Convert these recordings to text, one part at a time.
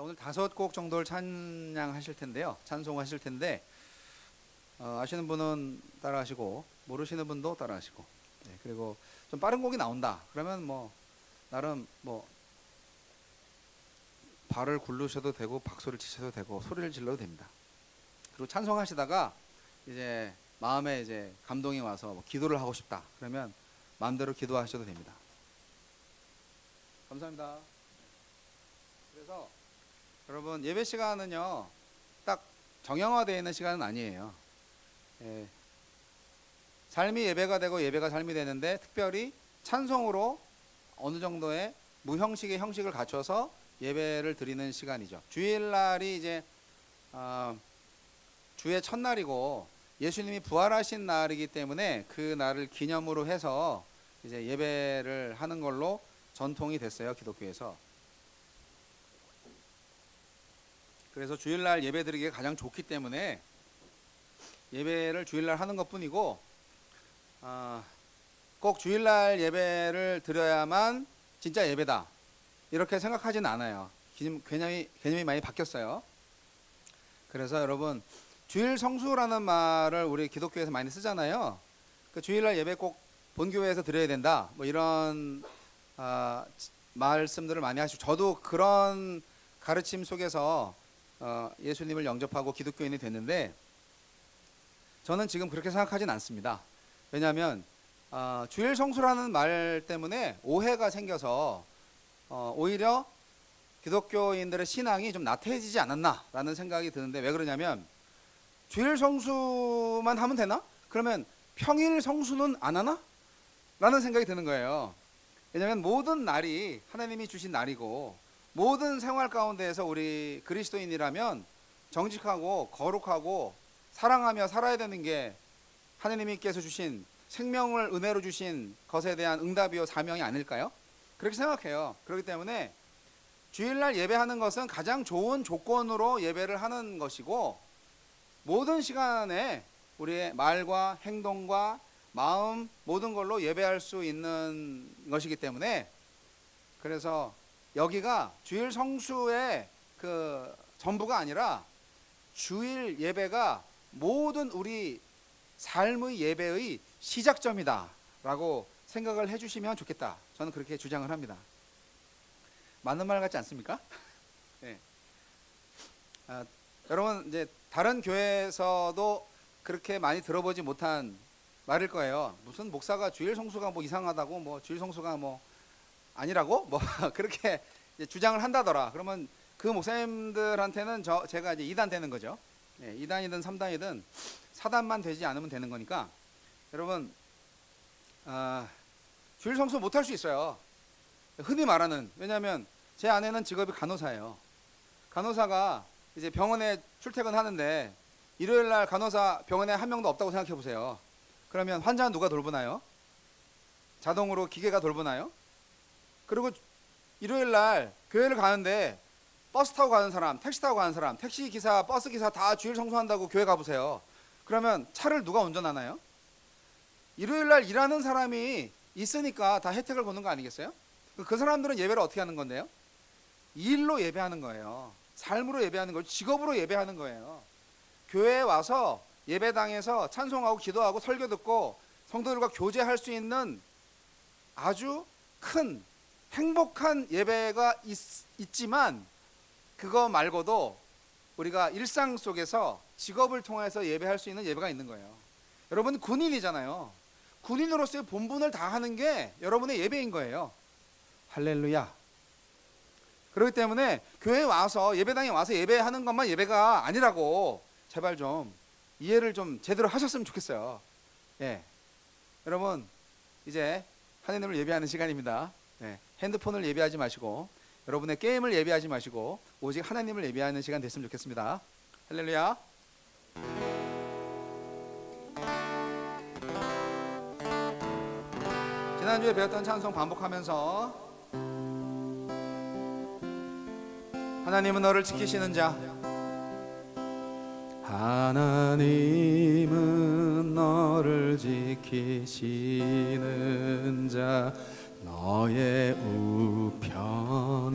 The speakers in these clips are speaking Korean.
자, 오늘 5곡 정도를 찬양하실 텐데요. 찬송하실 텐데 아시는 분은 따라하시고 모르시는 분도 따라하시고, 네, 그리고 좀 빠른 곡이 나온다 그러면 뭐 나름 뭐 발을 굴르셔도 되고 박수를 치셔도 되고 소리를 질러도 됩니다. 그리고 찬송하시다가 이제 마음에 이제 감동이 와서 뭐 기도를 하고 싶다 그러면 마음대로 기도하셔도 됩니다. 감사합니다. 그래서 여러분, 예배 시간은요 딱 정형화되어 있는 시간은 아니에요. 예, 삶이 예배가 되고 예배가 삶이 되는데, 특별히 찬송으로 어느 정도의 무형식의 형식을 갖춰서 예배를 드리는 시간이죠. 주일날이 이제 주의 첫날이고 예수님이 부활하신 날이기 때문에 그 날을 기념으로 해서 이제 예배를 하는 걸로 전통이 됐어요, 기독교에서. 그래서 주일날 예배 드리기가 가장 좋기 때문에 예배를 주일날 하는 것뿐이고, 꼭 주일날 예배를 드려야만 진짜 예배다 이렇게 생각하지는 않아요. 개념이 많이 바뀌었어요. 그래서 여러분, 주일 성수라는 말을 우리 기독교에서 많이 쓰잖아요. 그 주일날 예배 꼭 본교회에서 드려야 된다 뭐 이런 말씀들을 많이 하시고, 저도 그런 가르침 속에서 예수님을 영접하고 기독교인이 됐는데, 저는 지금 그렇게 생각하진 않습니다. 왜냐하면 주일 성수라는 말 때문에 오해가 생겨서 오히려 기독교인들의 신앙이 좀 나태해지지 않았나라는 생각이 드는데, 왜 그러냐면 주일 성수만 하면 되나? 그러면 평일 성수는 안 하나? 라는 생각이 드는 거예요. 왜냐하면 모든 날이 하나님이 주신 날이고, 모든 생활 가운데에서 우리 그리스도인이라면 정직하고 거룩하고 사랑하며 살아야 되는 게 하나님께서 주신 생명을 은혜로 주신 것에 대한 응답이요 사명이 아닐까요? 그렇게 생각해요. 그렇기 때문에 주일날 예배하는 것은 가장 좋은 조건으로 예배를 하는 것이고, 모든 시간에 우리의 말과 행동과 마음 모든 걸로 예배할 수 있는 것이기 때문에, 그래서 여기가 주일 성수의 그 전부가 아니라 주일 예배가 모든 우리 삶의 예배의 시작점이다 라고 생각을 해주시면 좋겠다. 저는 그렇게 주장을 합니다. 맞는 말 같지 않습니까? 네. 여러분, 이제 다른 교회에서도 그렇게 많이 들어보지 못한 말일 거예요. 무슨 목사가 주일 성수가 뭐 이상하다고, 뭐 주일 성수가 뭐 아니라고 뭐 그렇게 주장을 한다더라. 그러면 그 목사님들한테는 제가 이제 2단 되는 거죠. 2단이든 3단이든 4단만 되지 않으면 되는 거니까, 여러분, 주일 성수 못할 수 있어요. 흔히 말하는, 왜냐하면 제 아내는 직업이 간호사예요. 간호사가 이제 병원에 출퇴근하는데 일요일날 간호사 병원에 한 명도 없다고 생각해 보세요. 그러면 환자는 누가 돌보나요? 자동으로 기계가 돌보나요? 그리고 일요일날 교회를 가는데 버스 타고 가는 사람, 택시 타고 가는 사람, 택시 기사, 버스 기사 다 주일 성수한다고 교회 가보세요. 그러면 차를 누가 운전하나요? 일요일날 일하는 사람이 있으니까 다 혜택을 보는 거 아니겠어요? 그 사람들은 예배를 어떻게 하는 건데요? 일로 예배하는 거예요. 삶으로 예배하는 거예요. 직업으로 예배하는 거예요. 교회에 와서 예배당에서 찬송하고 기도하고 설교 듣고 성도들과 교제할 수 있는 아주 큰 행복한 예배가 있지만, 그거 말고도 우리가 일상 속에서 직업을 통해서 예배할 수 있는 예배가 있는 거예요. 여러분 군인이잖아요. 군인으로서의 본분을 다하는 게 여러분의 예배인 거예요. 할렐루야. 그렇기 때문에 교회에 와서, 예배당에 와서 예배하는 것만 예배가 아니라고 제발 좀 이해를 좀 제대로 하셨으면 좋겠어요. 예. 여러분, 이제 하나님을 예배하는 시간입니다. 예. 핸드폰을 예배하지 마시고, 여러분의 게임을 예배하지 마시고, 오직 하나님을 예배하는 시간 됐으면 좋겠습니다. 할렐루야. 지난주에 배웠던 찬송 반복하면서, 하나님은 너를 지키시는 자, 하나님은 너를 지키시는 자, 너의 우편에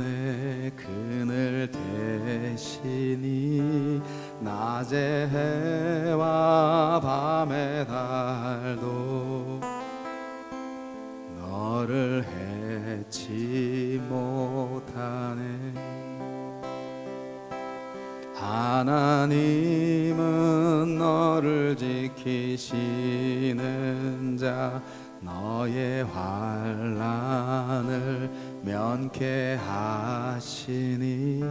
그늘 그늘 대신이 낮의 해와 밤의 달도 너를 해치 못하네. 하나님은 너를 지키시는 자, 너의 환난을 면케 하시니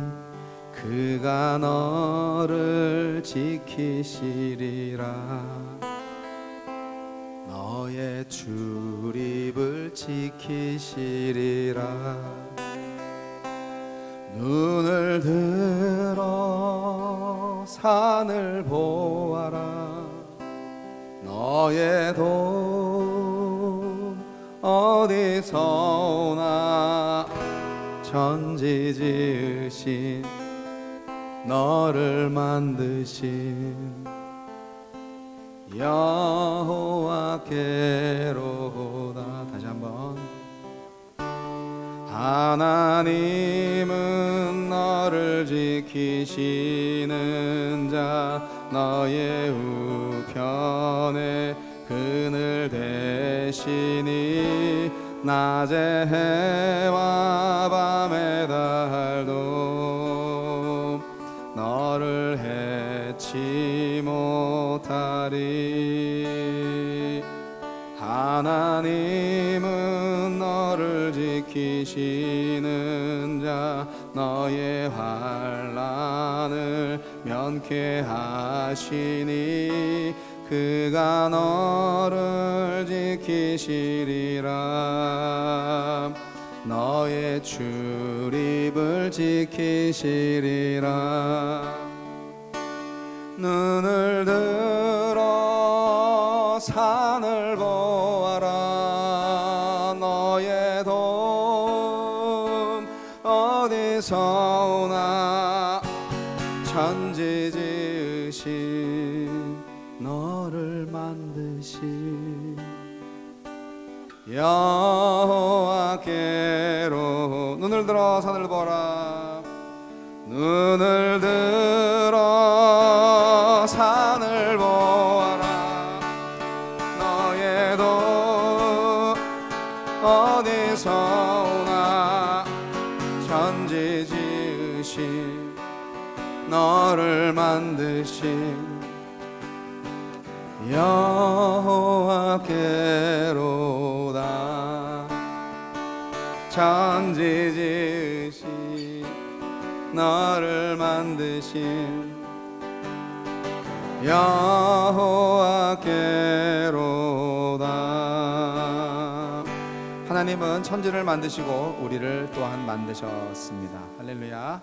그가 너를 지키시리라. 너의 출입을 지키시리라. 눈을 들어 산을 보아라. 너의 도움 어디서 오나. 천지 지으신 너를 만드신 여호와께로다. 다시 한번. 하나님은 너를 지키시는 자, 너의 우편에 그늘 대시니 낮의 해와 밤의 달도 너를 해치 못하리. 하나님은 너를 지키시는 자, 너의 환난을 면케 하시니 그가 너를 지키시리라. 너의 출입을 지키시리라. 눈을 들어 산을 보아라. 너의 도움 어디서 오나. 천지 지으신 너를 만드신 여호와께로. 눈을 들어 산을 보라. 눈을 들어 산을 보아라. 너의 도움 어디서 오나. 천지 지으신 너를 만드신 여호와께로다. 천지 지으신 너를 만드신 여호와께로다. 하나님은 천지를 만드시고 우리를 또한 만드셨습니다. 할렐루야.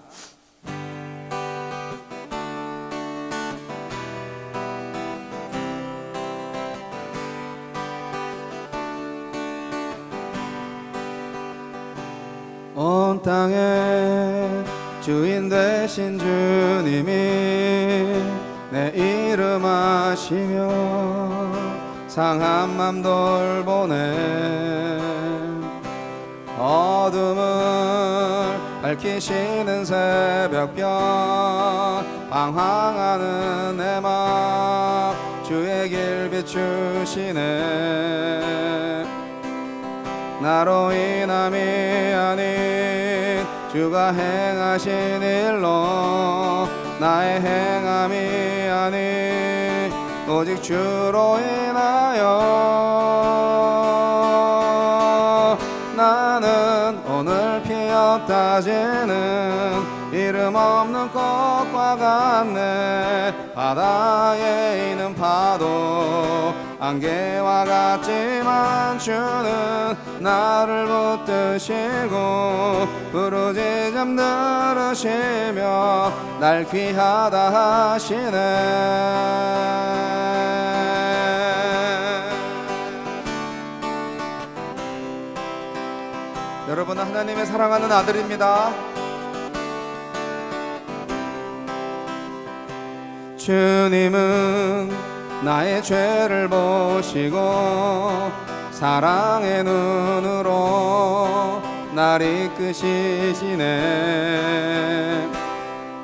온 땅의 주인 되신 주님이 내 이름 아시며 상한 맘 돌보네. 어둠을 밝히시는 새벽별 방황하는 내 맘 주의 길 비추시네. 나로 인함이 아닌 주가 행하신 일로 나의 행함이 아닌 오직 주로 인하여 나는 오늘 피었다 지는 이름 없는 꽃과 같네. 바다에 있는 파도 안개와 같지만 주는 나를 붙드시고 부르짖음 들으시며 날 귀하다 하시네. 여러분은 하나님의 사랑하는 아들입니다. 주님은 나의 죄를 보시고 사랑의 눈으로 날 이끄시시네.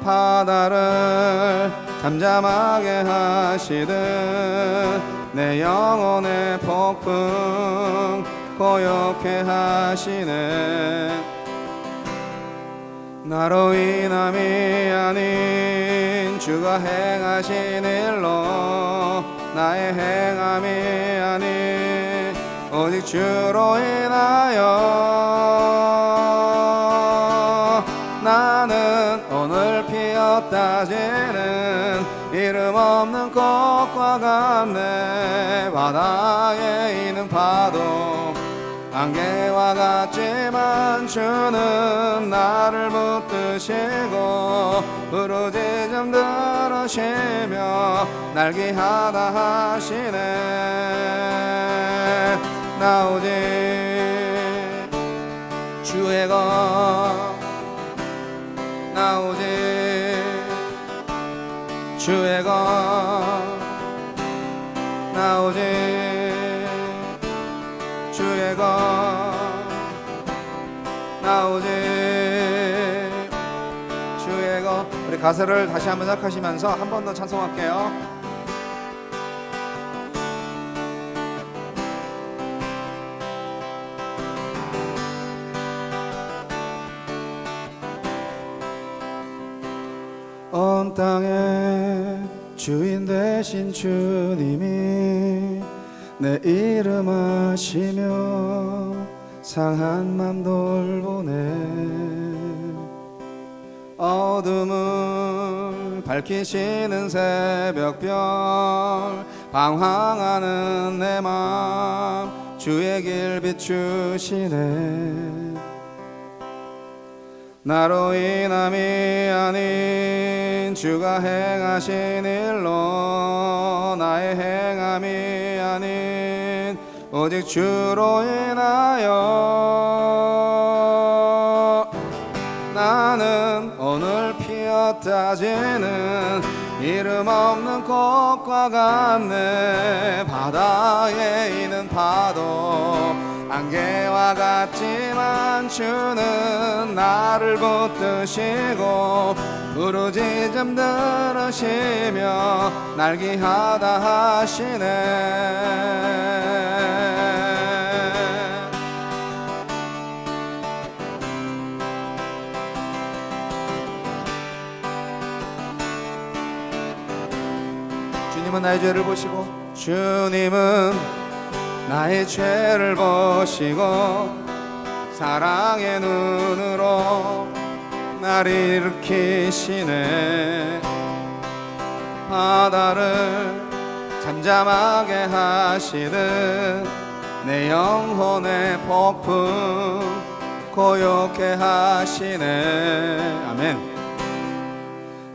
바다를 잠잠하게 하시듯 내 영혼의 폭풍 고요케 하시네. 나로 인함이 아닌 주가 행하신 일로 나의 행함이 아닌 오직 주로 인하여 나는 오늘 피었다 지는 이름 없는 꽃과 같네. 바다에 있는 파도 안개와 같지만 주는 나를 붙드시고 부르짖음 들으시며 날개하다 하시네. 나 오직 주의 것, 나 오직 주의 것, 나 오직 주의 것, 나 오직 주의 것. 우리 가사를 다시 한번 생각하시면서 한 번 더 찬송할게요. 온 땅의 주인 되신 주님이 내 이름 아시며 상한 맘 돌보네. 어둠을 밝히시는 새벽별 방황하는 내 맘 주의 길 비추시네. 나로 인함이 아닌 주가 행하신 일로 나의 행함이 아닌 오직 주로 인하여 나는 오늘 피었다 지는 이름 없는 꽃과 같네. 바다에 있는 파도 안개와 같지만 주는 나를 붙드시고 부르짖음 들으시며 날개하다 하시네. 주님은 나의 죄를 보시고 주님은 나의 죄를 보시고 사랑의 눈으로 나를 일으키시네. 바다를 잠잠하게 하시듯 내 영혼의 폭풍 고요케 하시네. 아멘.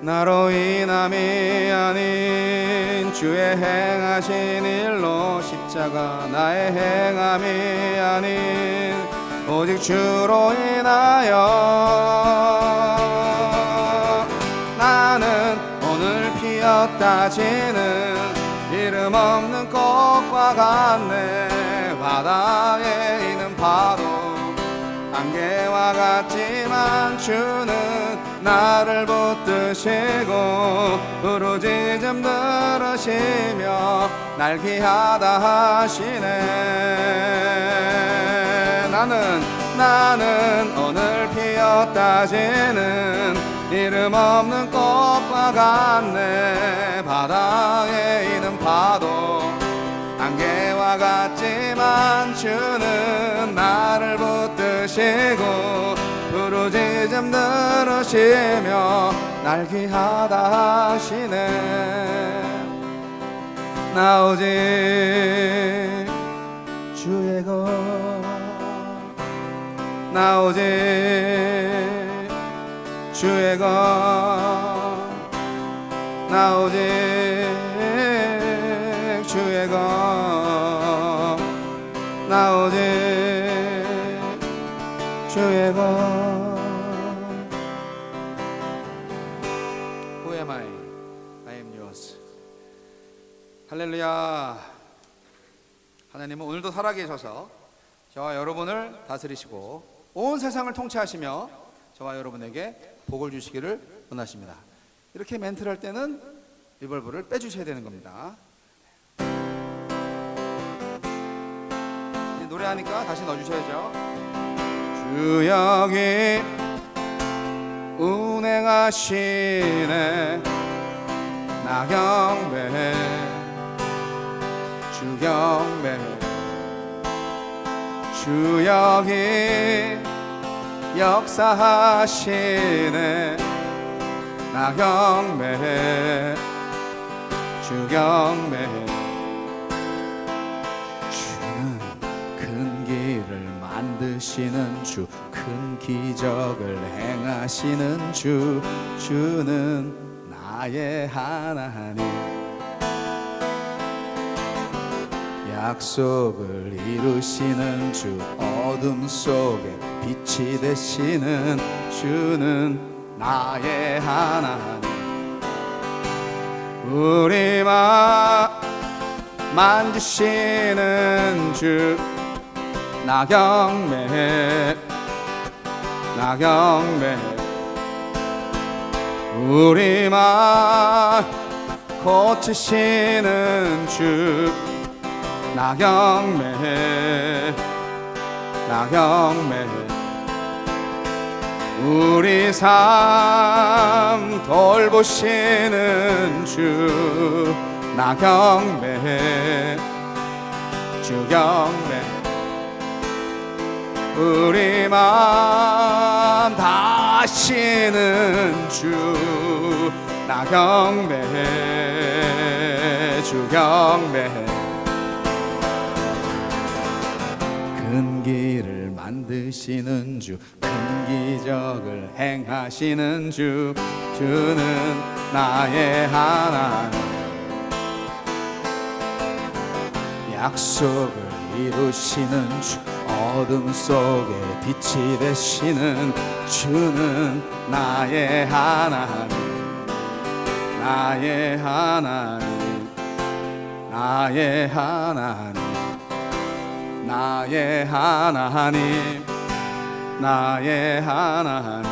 나로 인함이 아닌 주의 행하신 일로 십자가 나의 행함이 아닌 오직 주로 인하여 나는 오늘 피었다 지는 이름 없는 꽃과 같네. 바다에 있는 파도 안개와 같지만 주는 나를 붙드시고 부르짖음 들으시며 날개하다 하시네. 나는 오늘 피었다 지는 이름 없는 꽃과 같네. 바다에 있는 파도 안개와 같지만 주는 나를 붙드시고 부르짖음 들으시며 날개하다 하시네. 나 오직 주의 것, 나 오직 주의 것, 나 오직 주의 것, 나 오직 주의 것. Who am I? I am yours. 할렐루야. 하나님은 오늘도 살아계셔서 저와 여러분을 다스리시고 온 세상을 통치하시며 저와 여러분에게 복을 주시기를 원하십니다. 이렇게 멘트를 할 때는 리벌브를 빼주셔야 되는 겁니다. 이제 노래하니까 다시 넣어주셔야죠. 주 여기 운행하시네 나 경배 주 경배 주 여기 역사하시네 나 경배 주 경배 주는 큰 길을 만드시는 주 큰 기적을 행하시는 주 주는 나의 하나님 약속을 이루시는 주 어둠 속에 빛이 되시는 주는 나의 하나님 우리 마음 만지시는 주 나 경배 나 경배 우리 마음 고치시는 주 나 경배 나 경배 우리 삶 돌보시는 주 나 경배 주 경배 우리 마음 다시는 주 나 경배 주 경배 큰 길을 만드시는 주 큰 기적을 행하시는 주 주는 나의 하나님 약속을 이루시는 주 어둠 속에 빛이 되시는 주는 나의 하나님 나의 하나님 나의 하나님 나의 하나님 나의 하나님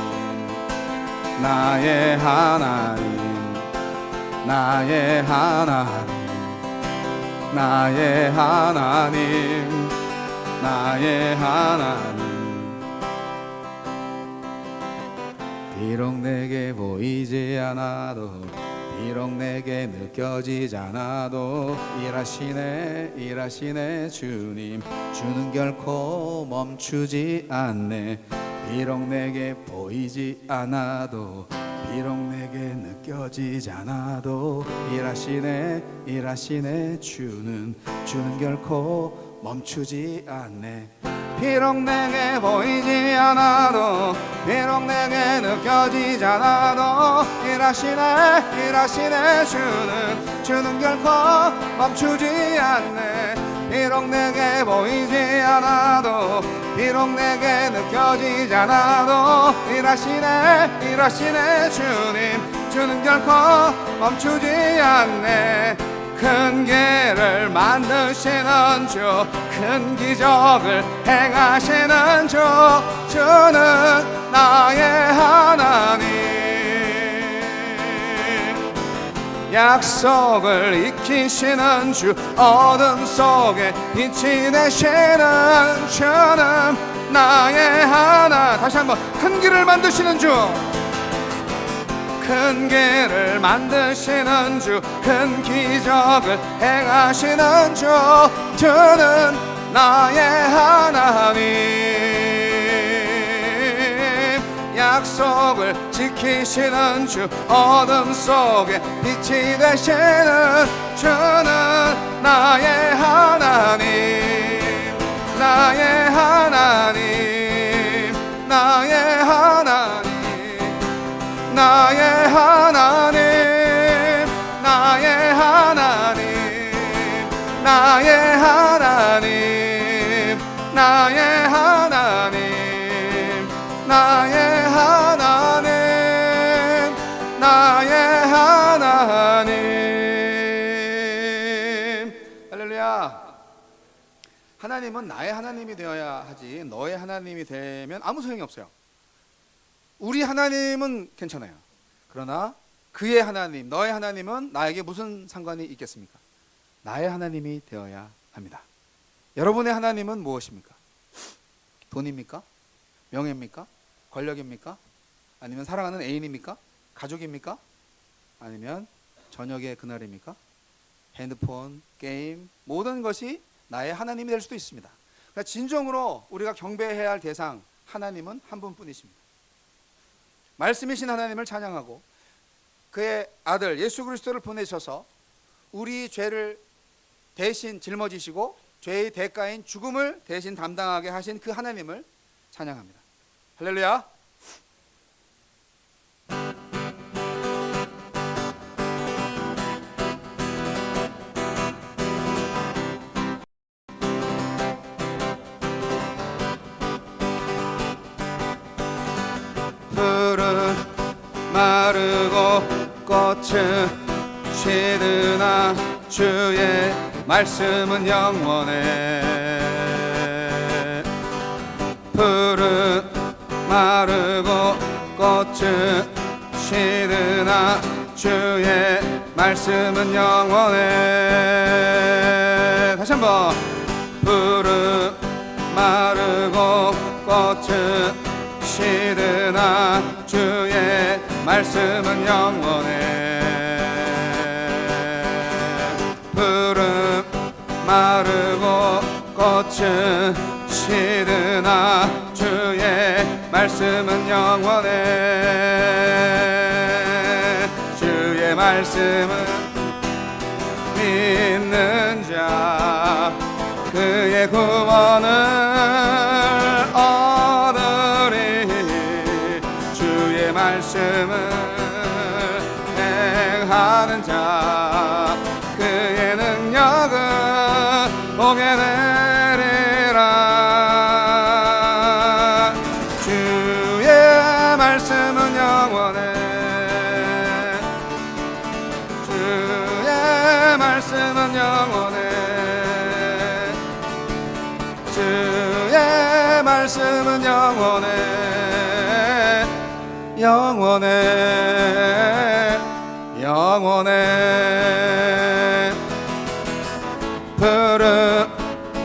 나의 하나님 나의 하나님 나의 하나님 나의 하나님 비록 내게 보이지 않아도 비록 내게 느껴지지 않아도 일하시네 일하시네 주님 주는 결코 멈추지 않네 비록 내게 보이지 않아도 비록 내게 느껴지지 않아도 일하시네 일하시네 주는 결코 멈추지 않네 비록 내게 보이지 않아도 비록 내게 느껴지지 않아도 일하시네 일하시네 주는 결코 멈추지 않네 비록 내게 보이지 않아도 비록 내게 느껴지지 않아도 일하시네 일하시네 주는 결코 멈추지 않네 큰 길을 만드시는 주 큰 기적을 행하시는 주 주는 나의 하나님 약속을 이키시는 주 어둠 속에 빛이 되시는 주는 나의 하나 다시 한번 큰 길을 만드시는 주 큰 길을 만드시는 주 큰 기적을 행하시는 주 주는 나의 하나님 약속을 지키시는 주 어둠 속에 빛이 되시는 주는 나의 하나님 나의 하나님 나의 하나님 나의 하나님 나의 하나님 나의 하나님 나의 하나님 나의 하나님 나의 하나님 할렐루야 하나님은 나의 하나님이 되어야 하지 너의 하나님이 되면 아무 소용이 없어요 우리 하나님은 괜찮아요 그러나 그의 하나님, 너의 하나님은 나에게 무슨 상관이 있겠습니까? 나의 하나님이 되어야 합니다. 여러분의 하나님은 무엇입니까? 돈입니까? 명예입니까? 권력입니까? 아니면 사랑하는 애인입니까? 가족입니까? 아니면 저녁의 그날입니까? 핸드폰, 게임, 모든 것이 나의 하나님이 될 수도 있습니다. 그러니까 진정으로 우리가 경배해야 할 대상, 하나님은 한 분뿐이십니다. 말씀이신 하나님을 찬양하고 그의 아들 예수 그리스도를 보내셔서 우리 죄를 대신 짊어지시고 죄의 대가인 죽음을 대신 담당하게 하신 그 하나님을 찬양합니다. 할렐루야. 풀은 마르고 꽃은 시드나 주의 말씀은 영원해. 풀은 마르고 꽃은 시드나 주의 말씀은 영원해. 다시 한번. 풀은 마르고 꽃은 시드나 주의 말씀은 영원해. 풀은 마르고 꽃은 시드나 주의 말씀은 영원해. 주의 말씀은 믿는 자 그의 구원을 얻으리. 주의 말씀을 행하는 자 그의 능력은 보게 되리라. 주의 말씀은 영원해. 주의 말씀은 영원해. 주의 말씀은 영원해. 영원해. 영원해. 풀은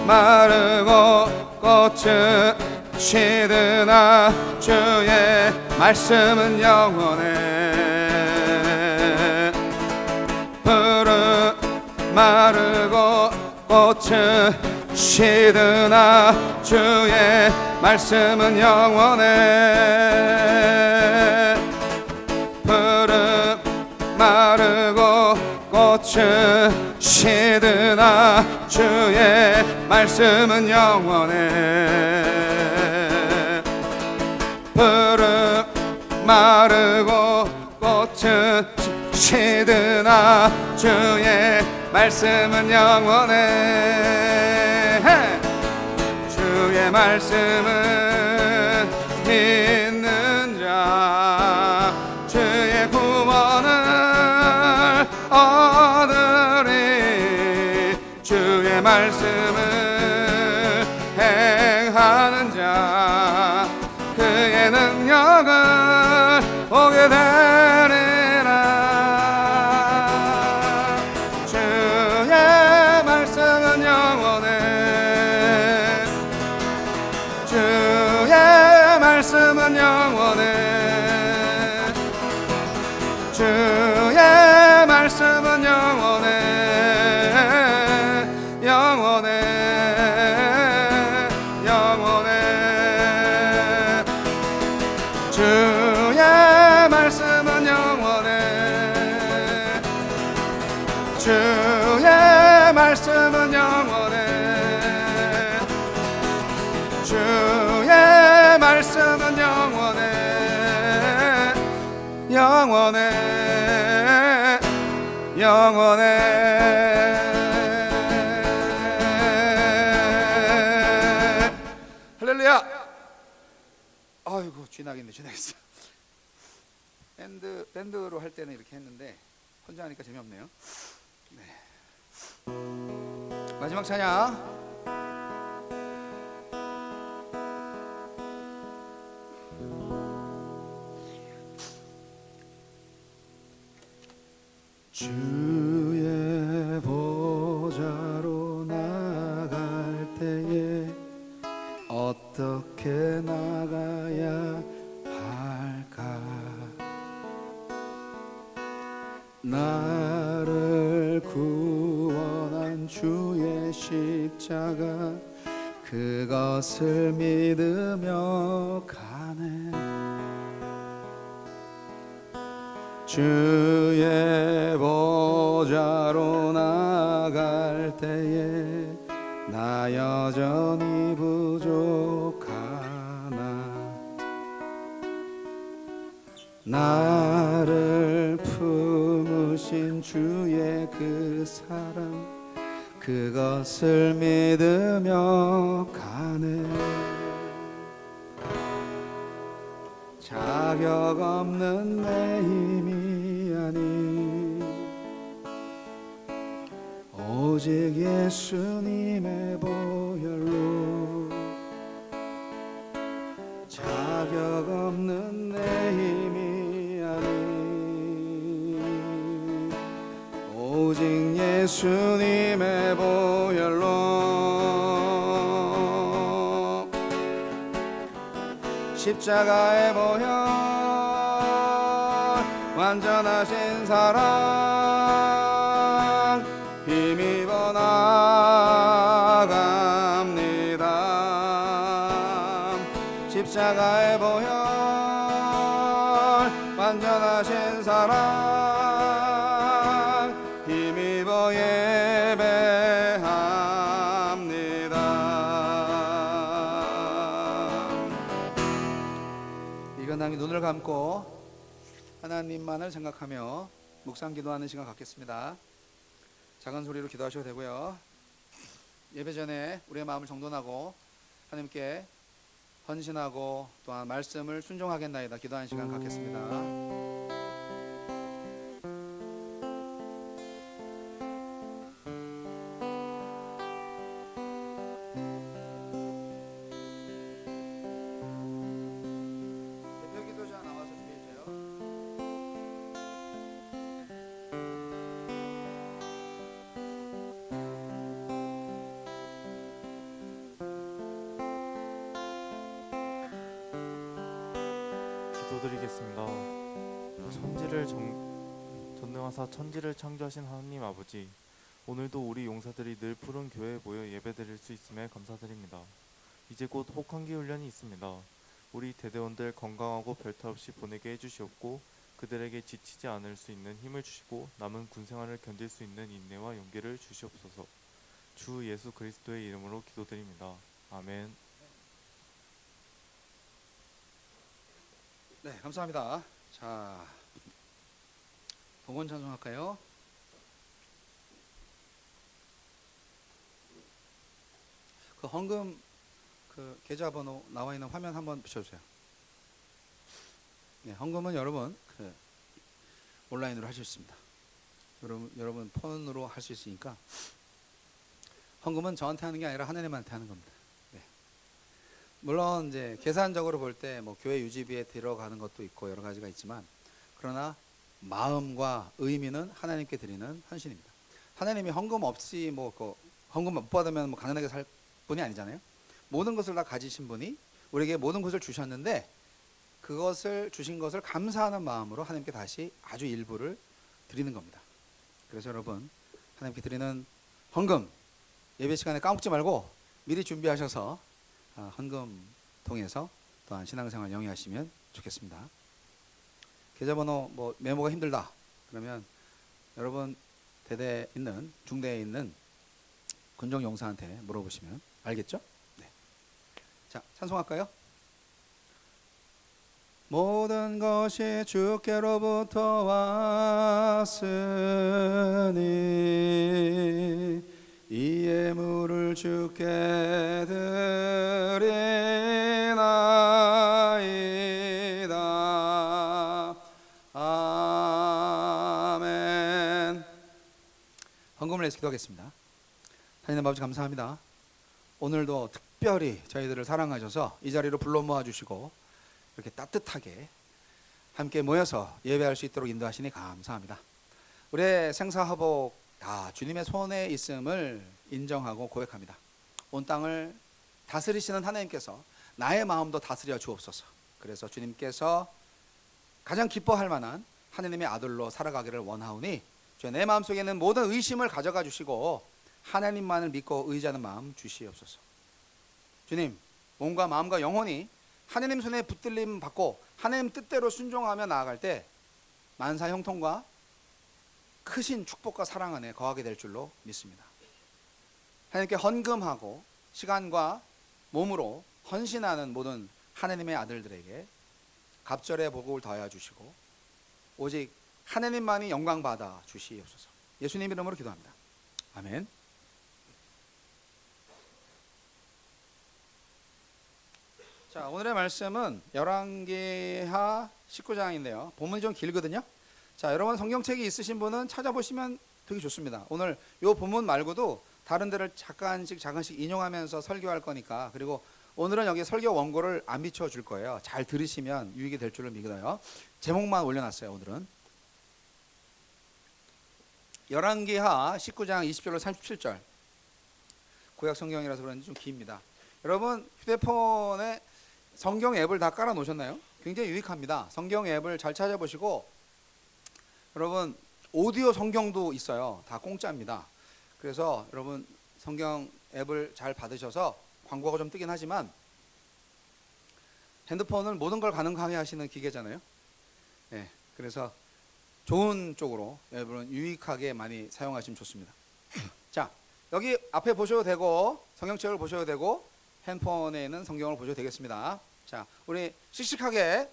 마르고 꽃은 시드나 주의 말씀은 영원해. 풀은 마르고 꽃은 시드나 주의 말씀은 영원해. 풀은 마르고 꽃은 시드나 주의 말씀은 영원해. 풀은 마르고 꽃은 시드나 주의 말씀은 영원해. 주의 말씀은 믿는 자 주의 구원을 얻으리. 주의 말씀을 행하는 자 그의 능력을 보게 되리라. 주의 말씀은 영원해. 주의 말씀은 영원해. 주의 말씀은 영원해. 영원해. 영원해. 주의 말씀은 영원해. 주의 말씀은 영원해. 주의 말씀은 영원해. 영원해. 영원해. 할렐루야. 아이고 쥐나겠네. 쥐나겠어. 밴드로 할 때는 이렇게 했는데 혼자 하니까 재미없네요. 네. 마지막 찬양. 주의 보좌로 나갈 때에 어떻게 나가야 할까? 나를 구원한 주의 십자가 그것을 믿으며 가네. 주의 보좌로 나갈 때에 나 여전히 부족하나 나를 품으신 주의 그 사랑 그것을 믿으며 가네. 자격 없는 내 힘이 아닌 오직 예수님의 보혈로 자격 없는 내 힘이 아닌 오직 예수님의 보혈로 십자가의 보혈 완전하신 사랑 힘입어 나갑니다. 십자가의 보혈 완전하신 사랑 힘입어 예배합니다. 이건당이 눈을 감고 하나님만을 생각하며 묵상 기도하는 시간 갖겠습니다. 작은 소리로 기도하셔도 되고요. 예배 전에 우리의 마음을 정돈하고 하나님께 헌신하고 또한 말씀을 순종하겠나이다 기도하는 시간 갖겠습니다. 기도드리겠습니다. 전능하사 천지를 창조하신 하나님 아버지, 오늘도 우리 용사들이 늘 푸른 교회에 모여 예배드릴 수 있음에 감사드립니다. 이제 곧 혹한기 훈련이 있습니다. 우리 대대원들 건강하고 별탈 없이 보내게 해주시옵고 그들에게 지치지 않을 수 있는 힘을 주시고 남은 군생활을 견딜 수 있는 인내와 용기를 주시옵소서. 주 예수 그리스도의 이름으로 기도드립니다. 아멘. 네, 감사합니다. 자, 봉헌 찬송할까요? 그 헌금 그 계좌번호 나와 있는 화면 한번 비춰주세요. 네, 헌금은 여러분 그 온라인으로 하실 수 있습니다. 여러분 폰으로 할 수 있으니까 헌금은 저한테 하는 게 아니라 하나님한테 하는 겁니다. 네. 물론 이제 계산적으로 볼 때 뭐 교회 유지비에 들어가는 것도 있고 여러 가지가 있지만 그러나 마음과 의미는 하나님께 드리는 헌신입니다. 하나님이 헌금 없이 뭐 그 헌금 못 받으면 뭐 가난하게 살 분이 아니잖아요. 모든 것을 다 가지신 분이 우리에게 모든 것을 주셨는데 그것을 주신 것을 감사하는 마음으로 하나님께 다시 아주 일부를 드리는 겁니다. 그래서 여러분 하나님께 드리는 헌금 예배 시간에 까먹지 말고 미리 준비하셔서 헌금 통해서 또한 신앙생활 영위하시면 좋겠습니다. 계좌번호 뭐 메모가 힘들다 그러면 여러분 대대에 있는 중대에 있는 군정 용사한테 물어보시면 알겠죠? 네. 자, 찬송할까요? 모든 것이 주께로부터 왔으니 이 예물을 주께 드리나이다. 아멘. 헌금을 내서 기도하겠습니다. 하나님 아버지 감사합니다. 오늘도 특별히 저희들을 사랑하셔서 이 자리로 불러 모아주시고 이렇게 따뜻하게 함께 모여서 예배할 수 있도록 인도하시니 감사합니다. 우리의 생사화복 다 주님의 손에 있음을 인정하고 고백합니다. 온 땅을 다스리시는 하나님께서 나의 마음도 다스려 주옵소서. 그래서 주님께서 가장 기뻐할 만한 하나님의 아들로 살아가기를 원하오니 주여 내 마음속에 있는 모든 의심을 가져가 주시고 하나님만을 믿고 의지하는 마음 주시옵소서. 주님, 몸과 마음과 영혼이 하나님 손에 붙들림 받고 하나님 뜻대로 순종하며 나아갈 때 만사 형통과 크신 축복과 사랑 안에 거하게 될 줄로 믿습니다. 하나님께 헌금하고 시간과 몸으로 헌신하는 모든 하나님의 아들들에게 갑절의 복을 더하여 주시고 오직 하나님만이 영광 받아 주시옵소서. 예수님 이름으로 기도합니다. 아멘. 자, 오늘의 말씀은 열왕기하 19장인데요. 본문이 좀 길거든요. 자, 여러분 성경책이 있으신 분은 찾아보시면 되게 좋습니다. 오늘 이 본문 말고도 다른 데를 잠깐씩 인용하면서 설교할 거니까, 그리고 오늘은 여기 설교 원고를 안 비춰줄 거예요. 잘 들으시면 유익이 될 줄을 믿어요. 제목만 올려놨어요. 오늘은 열왕기하 19장 20절로 37절. 구약 성경이라서 그런지 좀 깁니다. 여러분 휴대폰에 성경 앱을 다 깔아 놓으셨나요? 굉장히 유익합니다. 성경 앱을 잘 찾아보시고, 여러분 오디오 성경도 있어요. 다 공짜입니다. 그래서 여러분 성경 앱을 잘 받으셔서, 광고가 좀 뜨긴 하지만 핸드폰을 모든 걸 가능하게 하시는 기계잖아요. 네, 그래서 좋은 쪽으로 여러분 유익하게 많이 사용하시면 좋습니다. 자, 여기 앞에 보셔도 되고 성경책을 보셔도 되고 핸드폰에 있는 성경을 보셔도 되겠습니다. 자, 우리 씩씩하게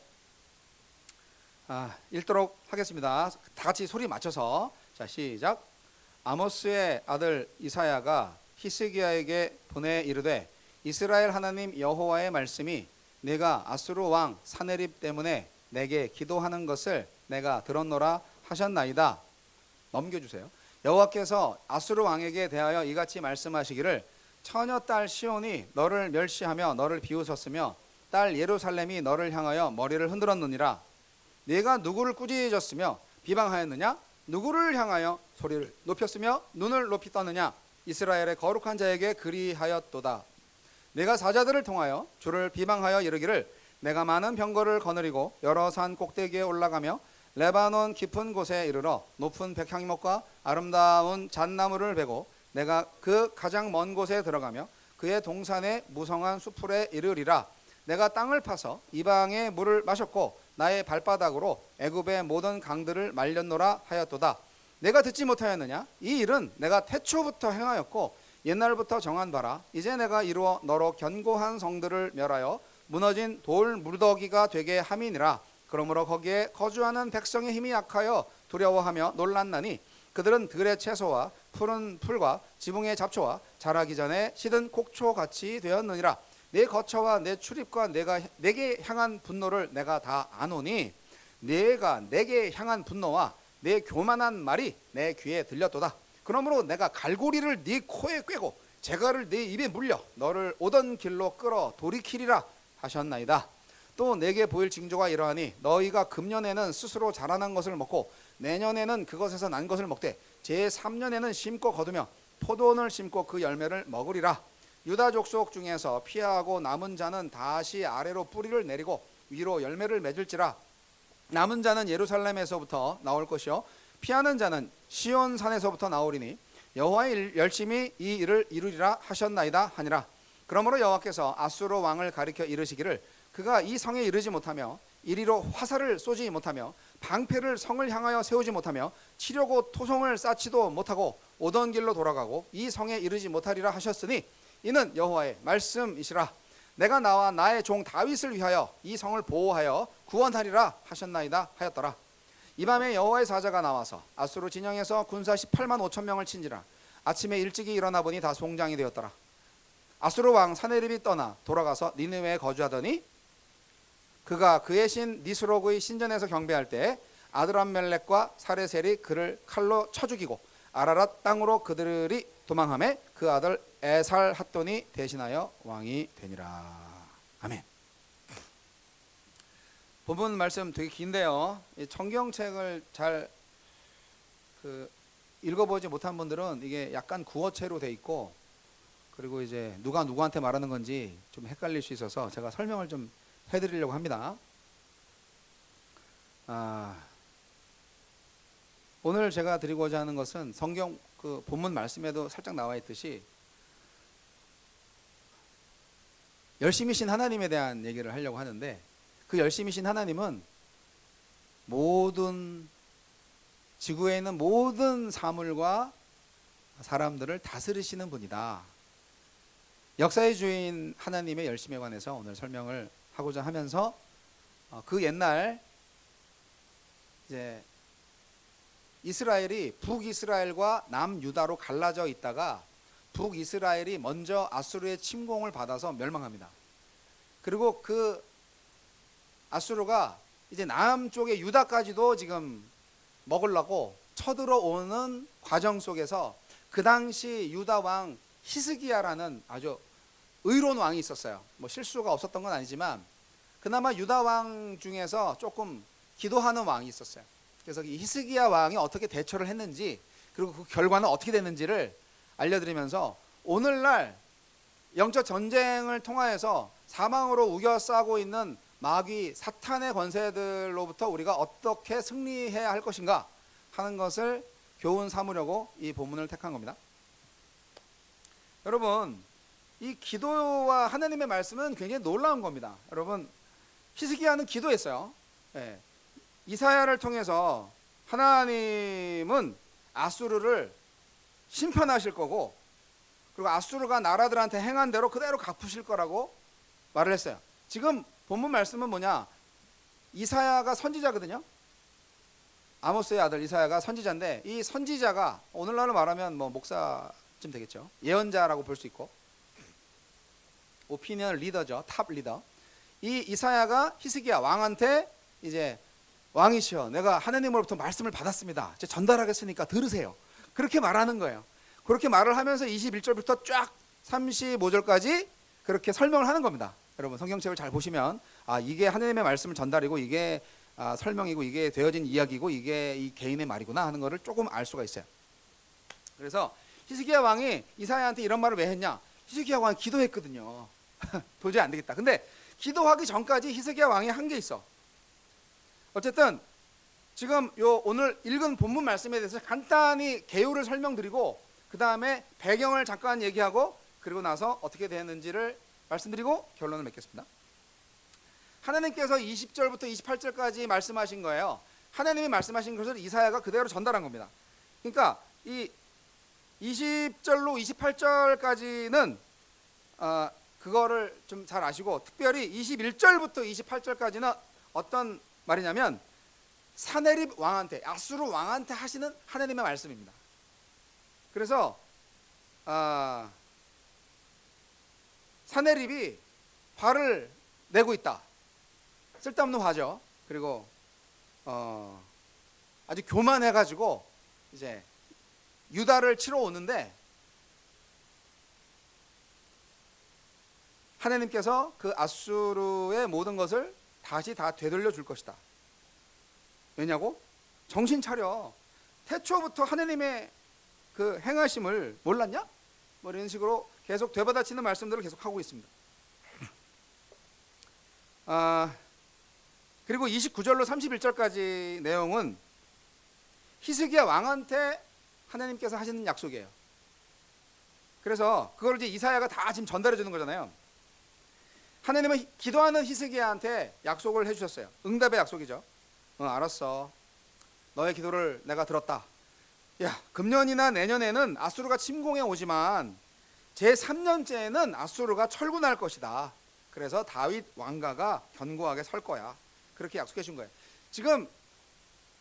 읽도록 하겠습니다. 다 같이 소리 맞춰서. 자, 시작. 아모스의 아들 이사야가 히스기야에게 보내 이르되, 이스라엘 하나님 여호와의 말씀이 내가 아수르 왕 사네립 때문에 내게 기도하는 것을 내가 들었노라 하셨나이다. 넘겨주세요. 여호와께서 아수르 왕에게 대하여 이같이 말씀하시기를, 처녀딸 시온이 너를 멸시하며 너를 비웃었으며 딸 예루살렘이 너를 향하여 머리를 흔들었느니라. 네가 누구를 꾸짖었으며 비방하였느냐? 누구를 향하여 소리를 높였으며 눈을 높이 떴느냐? 이스라엘의 거룩한 자에게 그리하였도다. 내가 사자들을 통하여 주를 비방하여 이르기를, 내가 많은 병거를 거느리고 여러 산 꼭대기에 올라가며 레바논 깊은 곳에 이르러 높은 백향목과 아름다운 잣나무를 베고 내가 그 가장 먼 곳에 들어가며 그의 동산의 무성한 수풀에 이르리라. 내가 땅을 파서 이방의 물을 마셨고 나의 발바닥으로 애굽의 모든 강들을 말렸노라 하였도다. 내가 듣지 못하였느냐? 이 일은 내가 태초부터 행하였고 옛날부터 정한 바라. 이제 내가 이루어 너로 견고한 성들을 멸하여 무너진 돌 무더기가 되게 함이니라. 그러므로 거기에 거주하는 백성의 힘이 약하여 두려워하며 놀랐나니 그들은 들의 채소와 푸른 풀과 지붕의 잡초와 자라기 전에 시든 곡초같이 되었느니라. 내 거처와 내 출입과 내게 향한 분노를 내가 다 아노니 내가 내게 향한 분노와 내 교만한 말이 내 귀에 들렸도다. 그러므로 내가 갈고리를 네 코에 꿰고 재갈을 네 입에 물려 너를 오던 길로 끌어 돌이키리라 하셨나이다. 또 내게 보일 징조가 이러하니 너희가 금년에는 스스로 자라난 것을 먹고 내년에는 그것에서 난 것을 먹되 제3년에는 심고 거두며 포도원을 심고 그 열매를 먹으리라. 유다 족속 중에서 피하고 남은 자는 다시 아래로 뿌리를 내리고 위로 열매를 맺을지라. 남은 자는 예루살렘에서부터 나올 것이요 피하는 자는 시온 산에서부터 나오리니 여호와의 열심히 이 일을 이루리라 하셨나이다 하니라. 그러므로 여호와께서 아수르 왕을 가리켜 이르시기를, 그가 이 성에 이르지 못하며 이리로 화살을 쏘지 못하며 방패를 성을 향하여 세우지 못하며 치려고 토성을 쌓지도 못하고 오던 길로 돌아가고 이 성에 이르지 못하리라 하셨으니 이는 여호와의 말씀이시라. 내가 나와 나의 종 다윗을 위하여 이 성을 보호하여 구원하리라 하셨나이다 하였더라. 이 밤에 여호와의 사자가 나와서 아수르 진영에서 군사 18만 5천 명을 친지라. 아침에 일찍이 일어나 보니 다 송장이 되었더라. 아수르 왕 사네립이 떠나 돌아가서 니느웨에 거주하더니 그가 그의 신 니스록의 신전에서 경배할 때 아드람멜렉과 사레셀이 그를 칼로 쳐 죽이고 아라랏 땅으로 그들이 도망하매 그 아들 에살 핫돈이 대신하여 왕이 되니라. 아멘. 본문 말씀 되게 긴데요. 이 성경책을 잘 그 읽어보지 못한 분들은 이게 약간 구어체로 돼 있고, 그리고 이제 누가 누구한테 말하는 건지 좀 헷갈릴 수 있어서 제가 설명을 좀 해드리려고 합니다. 오늘 제가 드리고자 하는 것은 성경 그 본문 말씀에도 살짝 나와 있듯이 열심히신 하나님에 대한 얘기를 하려고 하는데, 그 열심히신 하나님은 모든 지구에 있는 모든 사물과 사람들을 다스리시는 분이다. 역사의 주인 하나님의 열심에 관해서 오늘 설명을 하고자 하면서, 그 옛날 이제 이스라엘이 북이스라엘과 남유다로 갈라져 있다가 북이스라엘이 먼저 아수르의 침공을 받아서 멸망합니다. 그리고 그 아수르가 이제 남쪽의 유다까지도 지금 먹으려고 쳐들어오는 과정 속에서 그 당시 유다 왕 히스기야라는 아주 의로운 왕이 있었어요. 뭐 실수가 없었던 건 아니지만 그나마 유다 왕 중에서 조금 기도하는 왕이 있었어요. 그래서 이 히스기야 왕이 어떻게 대처를 했는지, 그리고 그 결과는 어떻게 됐는지를 알려드리면서, 오늘날 영적 전쟁을 통하여서 사망으로 우겨싸고 있는 마귀 사탄의 권세들로부터 우리가 어떻게 승리해야 할 것인가 하는 것을 교훈 삼으려고 이 본문을 택한 겁니다. 여러분, 이 기도와 하나님의 말씀은 굉장히 놀라운 겁니다. 여러분, 히스기야는 기도했어요. 예. 이사야를 통해서 하나님은 아수르를 심판하실 거고, 그리고 아수르가 나라들한테 행한 대로 그대로 갚으실 거라고 말을 했어요. 지금 본문 말씀은 뭐냐? 이사야가 선지자거든요. 아모스의 아들 이사야가 선지자인데, 이 선지자가 오늘날로 말하면 뭐 목사쯤 되겠죠. 예언자라고 볼 수 있고, 오피니언 리더죠. 탑 리더. 이 이사야가 히스기야 왕한테 이제 왕이시여, 내가 하나님으로부터 말씀을 받았습니다. 이제 전달하겠으니까 들으세요. 그렇게 말하는 거예요. 그렇게 말을 하면서 21절부터 쫙 35절까지 그렇게 설명을 하는 겁니다. 여러분, 성경책을 잘 보시면 이게 하나님의 말씀을 전달이고, 이게 설명이고, 이게 되어진 이야기고, 이게 이 개인의 말이구나 하는 것을 조금 알 수가 있어요. 그래서 히스기야 왕이 이사야한테 이런 말을 왜 했냐? 히스기야 왕이 기도했거든요. 도저히 안 되겠다. 근데 기도하기 전까지 히스기야 왕이 한 게 있어. 어쨌든 지금 요 오늘 읽은 본문 말씀에 대해서 간단히 개요를 설명드리고, 그 다음에 배경을 잠깐 얘기하고, 그리고 나서 어떻게 되었는지를 말씀드리고 결론을 맺겠습니다. 하나님께서 20절부터 28절까지 말씀하신 거예요. 하나님이 말씀하신 것을 이사야가 그대로 전달한 겁니다. 그러니까 이 20절로 28절까지는 그거를 좀 잘 아시고, 특별히 21절부터 28절까지는 어떤 말이냐면 사네립 왕한테, 아수르 왕한테 하시는 하나님의 말씀입니다. 그래서 사네립이 화를 내고 있다. 쓸데없는 화죠. 그리고 아주 교만해가지고 이제 유다를 치러 오는데, 하나님께서 그 아수르의 모든 것을 다시 다 되돌려 줄 것이다. 왜냐고? 정신 차려. 태초부터 하나님의 그 행하심을 몰랐냐? 뭐 이런 식으로 계속 되받아치는 말씀들을 계속 하고 있습니다. 그리고 29절로 31절까지 내용은 히스기야 왕한테 하나님께서 하시는 약속이에요. 그래서 그걸 이제 이사야가 다 지금 전달해 주는 거잖아요. 하나님은 기도하는 히스기야한테 약속을 해주셨어요. 응답의 약속이죠. 알았어. 너의 기도를 내가 들었다. 야, 금년이나 내년에는 아수르가 침공해 오지만 제3년째에는 아수르가 철군할 것이다. 그래서 다윗 왕가가 견고하게 설 거야. 그렇게 약속해 준 거예요. 지금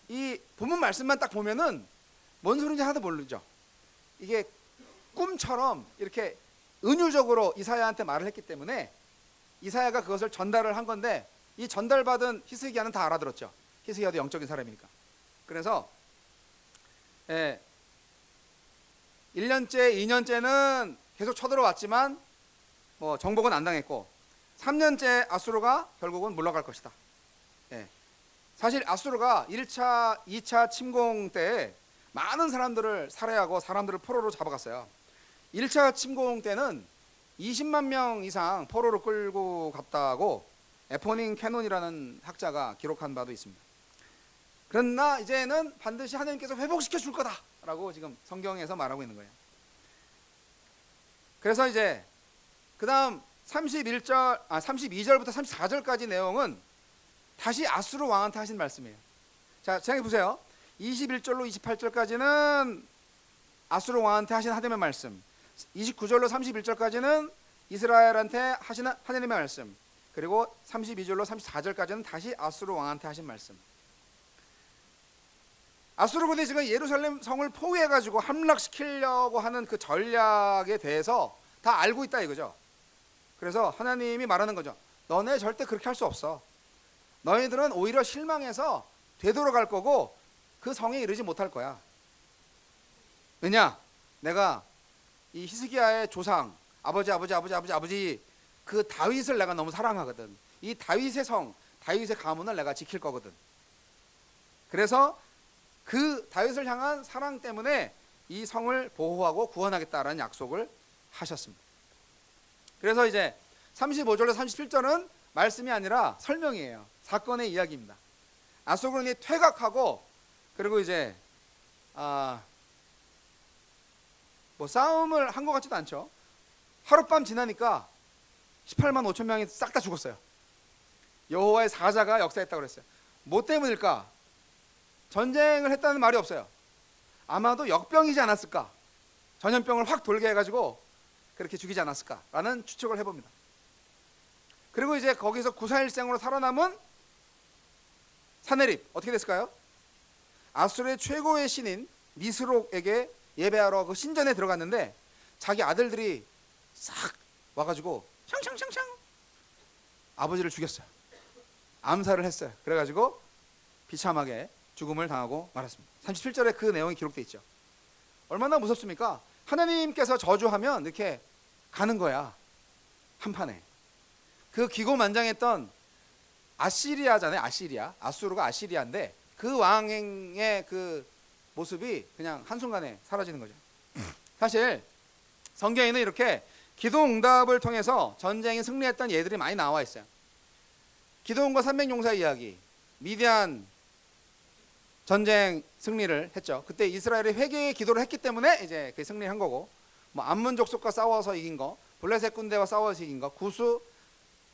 이 본문 말씀만 딱 보면은 뭔 소리인지 하나도 모르죠. 이게 꿈처럼 이렇게 은유적으로 이사야한테 말을 했기 때문에 이사야가 그것을 전달을 한 건데, 이 전달받은 히스기야는 다 알아들었죠. 히스기야도 영적인 사람이니까. 그래서 1년째, 2년째는 계속 쳐들어왔지만 뭐 정복은 안 당했고, 3년째 아수르가 결국은 물러갈 것이다. 사실 아수르가 1차, 2차 침공 때 많은 사람들을 살해하고 사람들을 포로로 잡아갔어요. 1차 침공 때는 20만 명 이상 포로로 끌고 갔다고 에포닝 캐논이라는 학자가 기록한 바도 있습니다. 그러나 이제는 반드시 하나님께서 회복시켜 줄 거다라고 지금 성경에서 말하고 있는 거예요. 그래서 이제 그 다음 32절부터 34절까지 내용은 다시 아수르 왕한테 하신 말씀이에요. 자, 생각해 보세요. 21절로 28절까지는 아수르 왕한테 하신 하나님의 말씀, 29절로 31절까지는 이스라엘한테 하시는 하나님의 말씀, 그리고 32절로 34절까지는 다시 아수르 왕한테 하신 말씀. 아수르군이 지금 예루살렘 성을 포위해가지고 함락시키려고 하는 그 전략에 대해서 다 알고 있다 이거죠. 그래서 하나님이 말하는 거죠. 너네 절대 그렇게 할 수 없어. 너희들은 오히려 실망해서 되돌아갈 거고 그 성에 이르지 못할 거야. 왜냐? 내가 이 히스기야의 조상 아버지 그 다윗을 내가 너무 사랑하거든. 이 다윗의 성, 다윗의 가문을 내가 지킬 거거든. 그래서 그 다윗을 향한 사랑 때문에 이 성을 보호하고 구원하겠다라는 약속을 하셨습니다. 그래서 이제 35절로 37절은 말씀이 아니라 설명이에요. 사건의 이야기입니다. 아수르군이 퇴각하고 그리고 이제 뭐 싸움을 한 것 같지도 않죠. 하룻밤 지나니까 18만 5천 명이 싹 다 죽었어요. 여호와의 사자가 역사했다고 그랬어요. 뭐 때문일까? 전쟁을 했다는 말이 없어요. 아마도 역병이지 않았을까? 전염병을 확 돌게 해가지고 그렇게 죽이지 않았을까라는 추측을 해봅니다. 그리고 이제 거기서 구사일생으로 살아남은 사네립 어떻게 됐을까요? 아수르의 최고의 신인 니스록에게 예배하러 그 신전에 들어갔는데 자기 아들들이 싹 와가지고 샹샹샹샹 아버지를 죽였어요. 암살을 했어요. 그래가지고 비참하게 죽음을 당하고 말았습니다. 37절에 그 내용이 기록되어 있죠. 얼마나 무섭습니까? 하나님께서 저주하면 이렇게 가는 거야. 한판에. 그 기고만장했던 아시리아잖아요. 아시리아. 아수르가 아시리아인데 그 왕의 그 모습이 그냥 한순간에 사라지는 거죠. 사실 성경에는 이렇게 기도응답을 통해서 전쟁에 승리했던 예들이 많이 나와 있어요. 기도원과 300용사 이야기, 미디안 전쟁 승리를 했죠. 그때 이스라엘이 회개의 기도를 했기 때문에 이제 그 승리한 거고, 뭐 암몬 족속과 싸워서 이긴 거, 블레셋 군대와 싸워서 이긴 거, 구스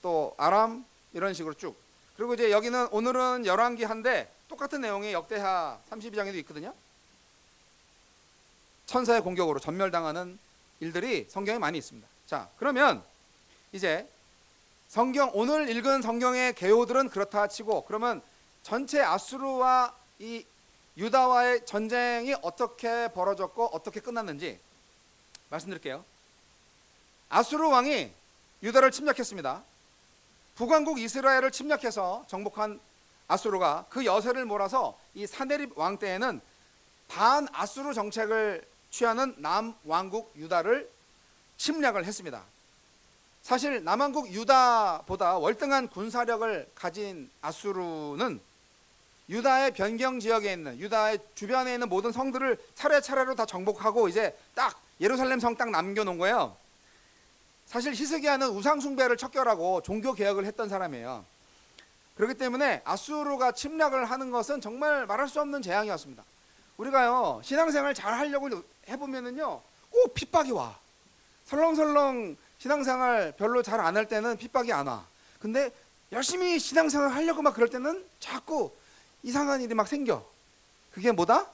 또 아람 이런 식으로 쭉. 그리고 이제 여기는 오늘은 열왕기한데 똑같은 내용이 역대하 32장에도 있거든요. 천사의 공격으로 전멸당하는 일들이 성경에 많이 있습니다. 자, 그러면 이제 성경 오늘 읽은 성경의 개요들은 그렇다 치고, 그러면 전체 아수르와 이 유다와의 전쟁이 어떻게 벌어졌고 어떻게 끝났는지 말씀드릴게요. 아수르 왕이 유다를 침략했습니다. 북왕국 이스라엘을 침략해서 정복한 아수르가 그 여세를 몰아서 이 사네립 왕 때에는 반 아수르 정책을 취하는 남왕국 유다를 침략을 했습니다. 사실 남왕국 유다보다 월등한 군사력을 가진 아수르는 유다의 변경 지역에 있는, 유다의 주변에 있는 모든 성들을 차례차례로 다 정복하고 이제 딱 예루살렘 성 딱 남겨놓은 거예요. 사실 히스기야는 우상 숭배를 척결하고 종교 개혁을 했던 사람이에요. 그렇기 때문에 아수르가 침략을 하는 것은 정말 말할 수 없는 재앙이었습니다. 우리가요 신앙생활 잘 하려고 해보면은요 꼭 핍박이 와. 설렁설렁 신앙생활 별로 잘 안 할 때는 핍박이 안 와. 근데 열심히 신앙생활 하려고 막 그럴 때는 자꾸 이상한 일이 막 생겨. 그게 뭐다?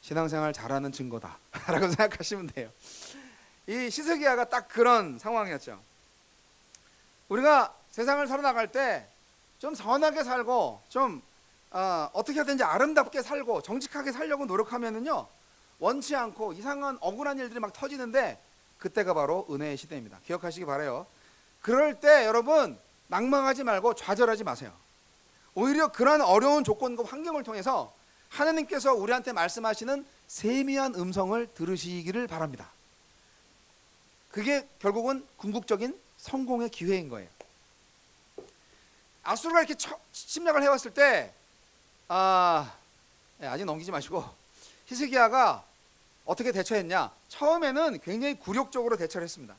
신앙생활 잘하는 증거다 라고 생각하시면 돼요. 이 히스기야가 딱 그런 상황이었죠. 우리가 세상을 살아나갈 때 좀 선하게 살고 좀 어떻게 하든지 아름답게 살고 정직하게 살려고 노력하면은요 원치 않고 이상한 억울한 일들이 막 터지는데 그때가 바로 은혜의 시대입니다. 기억하시기 바라요. 그럴 때 여러분 낭망하지 말고 좌절하지 마세요. 오히려 그런 어려운 조건과 환경을 통해서 하나님께서 우리한테 말씀하시는 세미한 음성을 들으시기를 바랍니다. 그게 결국은 궁극적인 성공의 기회인 거예요. 아수르가 이렇게 침략을 해왔을 때 아직 넘기지 마시고 히스기야가 어떻게 대처했냐? 처음에는 굉장히 굴욕적으로 대처를 했습니다.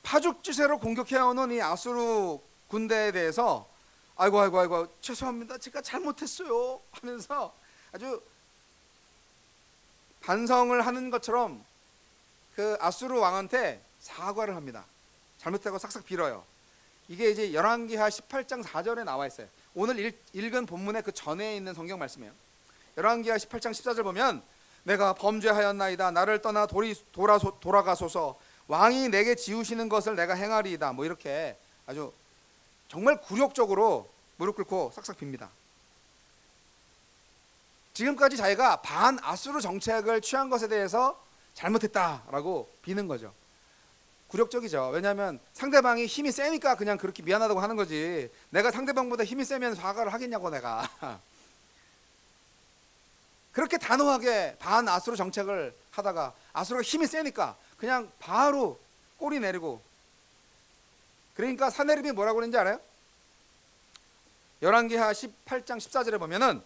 파죽지세로 공격해오는 이 아수르 군대에 대해서 아이고 죄송합니다, 제가 잘못했어요 하면서 아주 반성을 하는 것처럼 그 아수르 왕한테 사과를 합니다. 잘못했다고 싹싹 빌어요. 이게 이제 열왕기하 18장 4절에 나와 있어요. 오늘 읽은 본문의 그 전에 있는 성경 말씀이에요. 열왕기하 18장 14절 보면 내가 범죄하였나이다. 나를 떠나 돌아가소서. 왕이 내게 지우시는 것을 내가 행하리이다. 뭐 이렇게 아주 정말 굴욕적으로 무릎 꿇고 싹싹 빕니다. 지금까지 자기가 반아수르 정책을 취한 것에 대해서 잘못했다라고 비는 거죠. 굴욕적이죠. 왜냐하면 상대방이 힘이 세니까 그냥 그렇게 미안하다고 하는 거지, 내가 상대방보다 힘이 세면 사과를 하겠냐고 내가. 그렇게 단호하게 반아수르 정책을 하다가 아수르가 힘이 세니까 그냥 바로 꼬리 내리고. 그러니까 사내립이 뭐라고 그러는지 알아요? 열왕기하 18장 14절에 보면은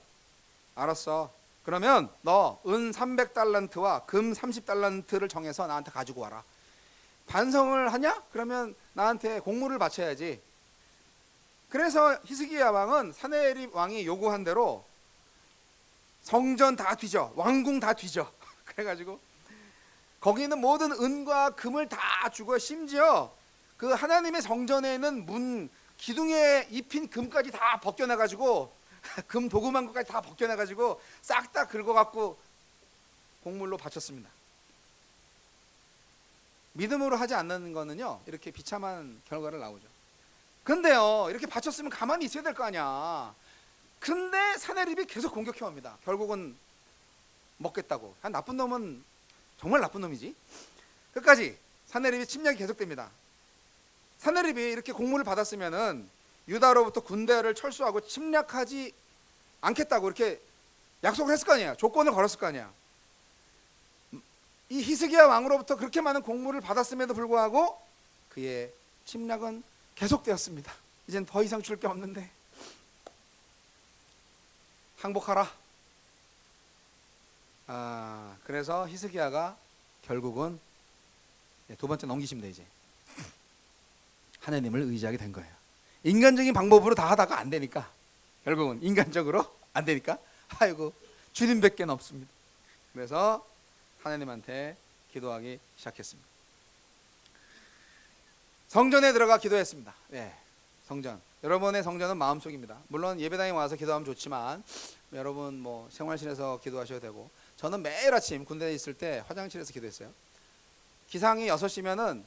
알았어, 그러면 너 은 300달란트와 금 30달란트를 정해서 나한테 가지고 와라. 반성을 하냐? 그러면 나한테 공물을 바쳐야지. 그래서 히스기야 왕은 사네립 왕이 요구한 대로 성전 다 뒤져, 왕궁 다 뒤져. 그래가지고 거기 있는 모든 은과 금을 다 주고, 심지어 그 하나님의 성전에 있는 문 기둥에 입힌 금까지 다 벗겨내가지고 금 도금한 것까지 다 벗겨내가지고 싹 다 긁어갖고 공물로 바쳤습니다. 믿음으로 하지 않는 거는요, 이렇게 비참한 결과를 나오죠. 근데요, 이렇게 바쳤으면 가만히 있어야 될 거 아니야. 근데 사네립이 계속 공격해옵니다. 결국은 먹겠다고. 한 나쁜 놈은 정말 나쁜 놈이지. 끝까지 사네립이 침략이 계속됩니다. 사네립이 이렇게 공물을 받았으면은 유다로부터 군대를 철수하고 침략하지 않겠다고 이렇게 약속을 했을 거 아니야. 조건을 걸었을 거 아니야. 이 히스기야 왕으로부터 그렇게 많은 공물을 받았음에도 불구하고 그의 침략은 계속되었습니다. 이젠 더 이상 줄 게 없는데 항복하라. 그래서 히스기야가 결국은 두 번째 넘기십니다. 이제 하나님을 의지하게 된 거예요. 인간적인 방법으로 다 하다가 안 되니까, 결국은 인간적으로 안 되니까 아이고 주님밖에 없습니다. 그래서 하나님한테 기도하기 시작했습니다. 성전에 들어가 기도했습니다. 성전. 여러분의 성전은 마음속입니다. 물론 예배당에 와서 기도하면 좋지만 여러분 뭐 생활실에서 기도하셔도 되고, 저는 매일 아침 군대에 있을 때 화장실에서 기도했어요. 기상이 6시면은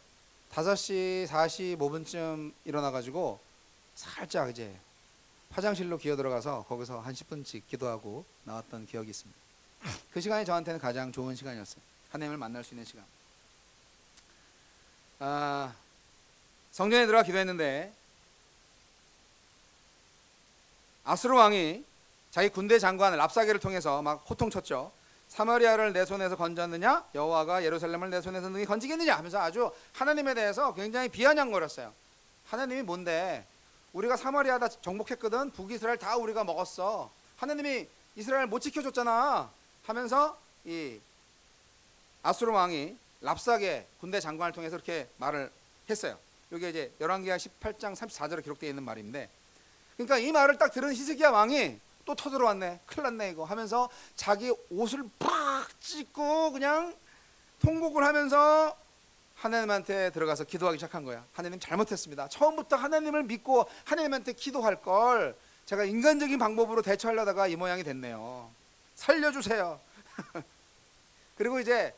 5시 45분쯤 일어나가지고 살짝 이제 화장실로 기어 들어가서 거기서 한 10분씩 기도하고 나왔던 기억이 있습니다. 그 시간이 저한테는 가장 좋은 시간이었어요. 하나님을 만날 수 있는 시간. 성전에 들어가 기도했는데 아수르 왕이 자기 군대 장관 랍사게를 통해서 막 호통쳤죠. 사마리아를 내 손에서 건졌느냐? 여호와가 예루살렘을 내 손에서 능히 건지겠느냐? 하면서 아주 하나님에 대해서 굉장히 비아냥거렸어요. 하나님이 뭔데? 우리가 사마리아 다 정복했거든. 북이스라엘 다 우리가 먹었어. 하나님이 이스라엘 못 지켜줬잖아 하면서 이 아수르 왕이 랍사게 군대 장관을 통해서 이렇게 말을 했어요. 이게 이제 열왕기하 18장 34절에 기록되어 있는 말인데, 그러니까 이 말을 딱 들은 히스기야 왕이 또 터들어왔네, 큰일 났네 이거 하면서 자기 옷을 팍 찢고 그냥 통곡을 하면서 하나님한테 들어가서 기도하기 시작한 거야. 하나님 잘못했습니다. 처음부터 하나님을 믿고 하나님한테 기도할 걸 제가 인간적인 방법으로 대처하려다가 이 모양이 됐네요. 살려주세요. 그리고 이제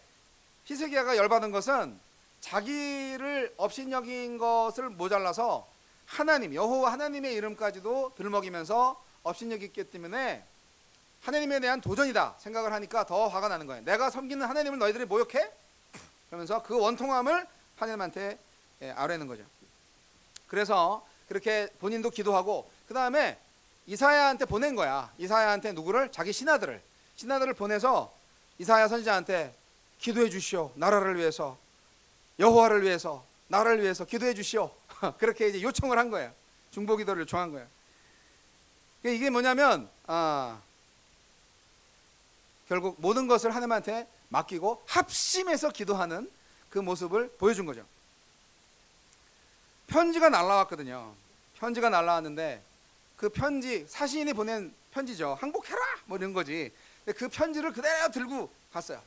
히스기야가 열받은 것은 자기를 업신여긴 것을 모자라서 하나님, 여호와 하나님의 이름까지도 들먹이면서 업신여겼기 때문에 하나님에 대한 도전이다 생각을 하니까 더 화가 나는 거예요. 내가 섬기는 하나님을 너희들이 모욕해? 그러면서 그 원통함을 하나님한테 아뢰는 거죠. 그래서 그렇게 본인도 기도하고 그 다음에 이사야한테 보낸 거야. 이사야한테 누구를? 자기 신하들을 보내서 이사야 선지자한테 기도해 주시오. 나라를 위해서, 여호와를 위해서, 나라를 위해서 기도해 주시오. 그렇게 이제 요청을 한 거예요. 중보기도를 요청한 거예요. 이게 뭐냐면 결국 모든 것을 하나님한테 맡기고 합심해서 기도하는 그 모습을 보여준 거죠. 편지가 날라왔거든요. 편지가 날라왔는데 그 편지, 사시인이 보낸 편지죠. 항복해라 뭐 이런 거지. 근데 그 편지를 그대로 들고 갔어요.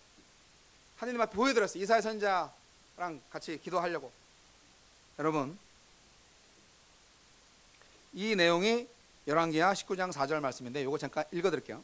하나님 앞에 보여드렸어요. 이사야 선지자랑 같이 기도하려고. 여러분, 이 내용이 열왕기하 19장 4절 말씀인데 이거 잠깐 읽어드릴게요.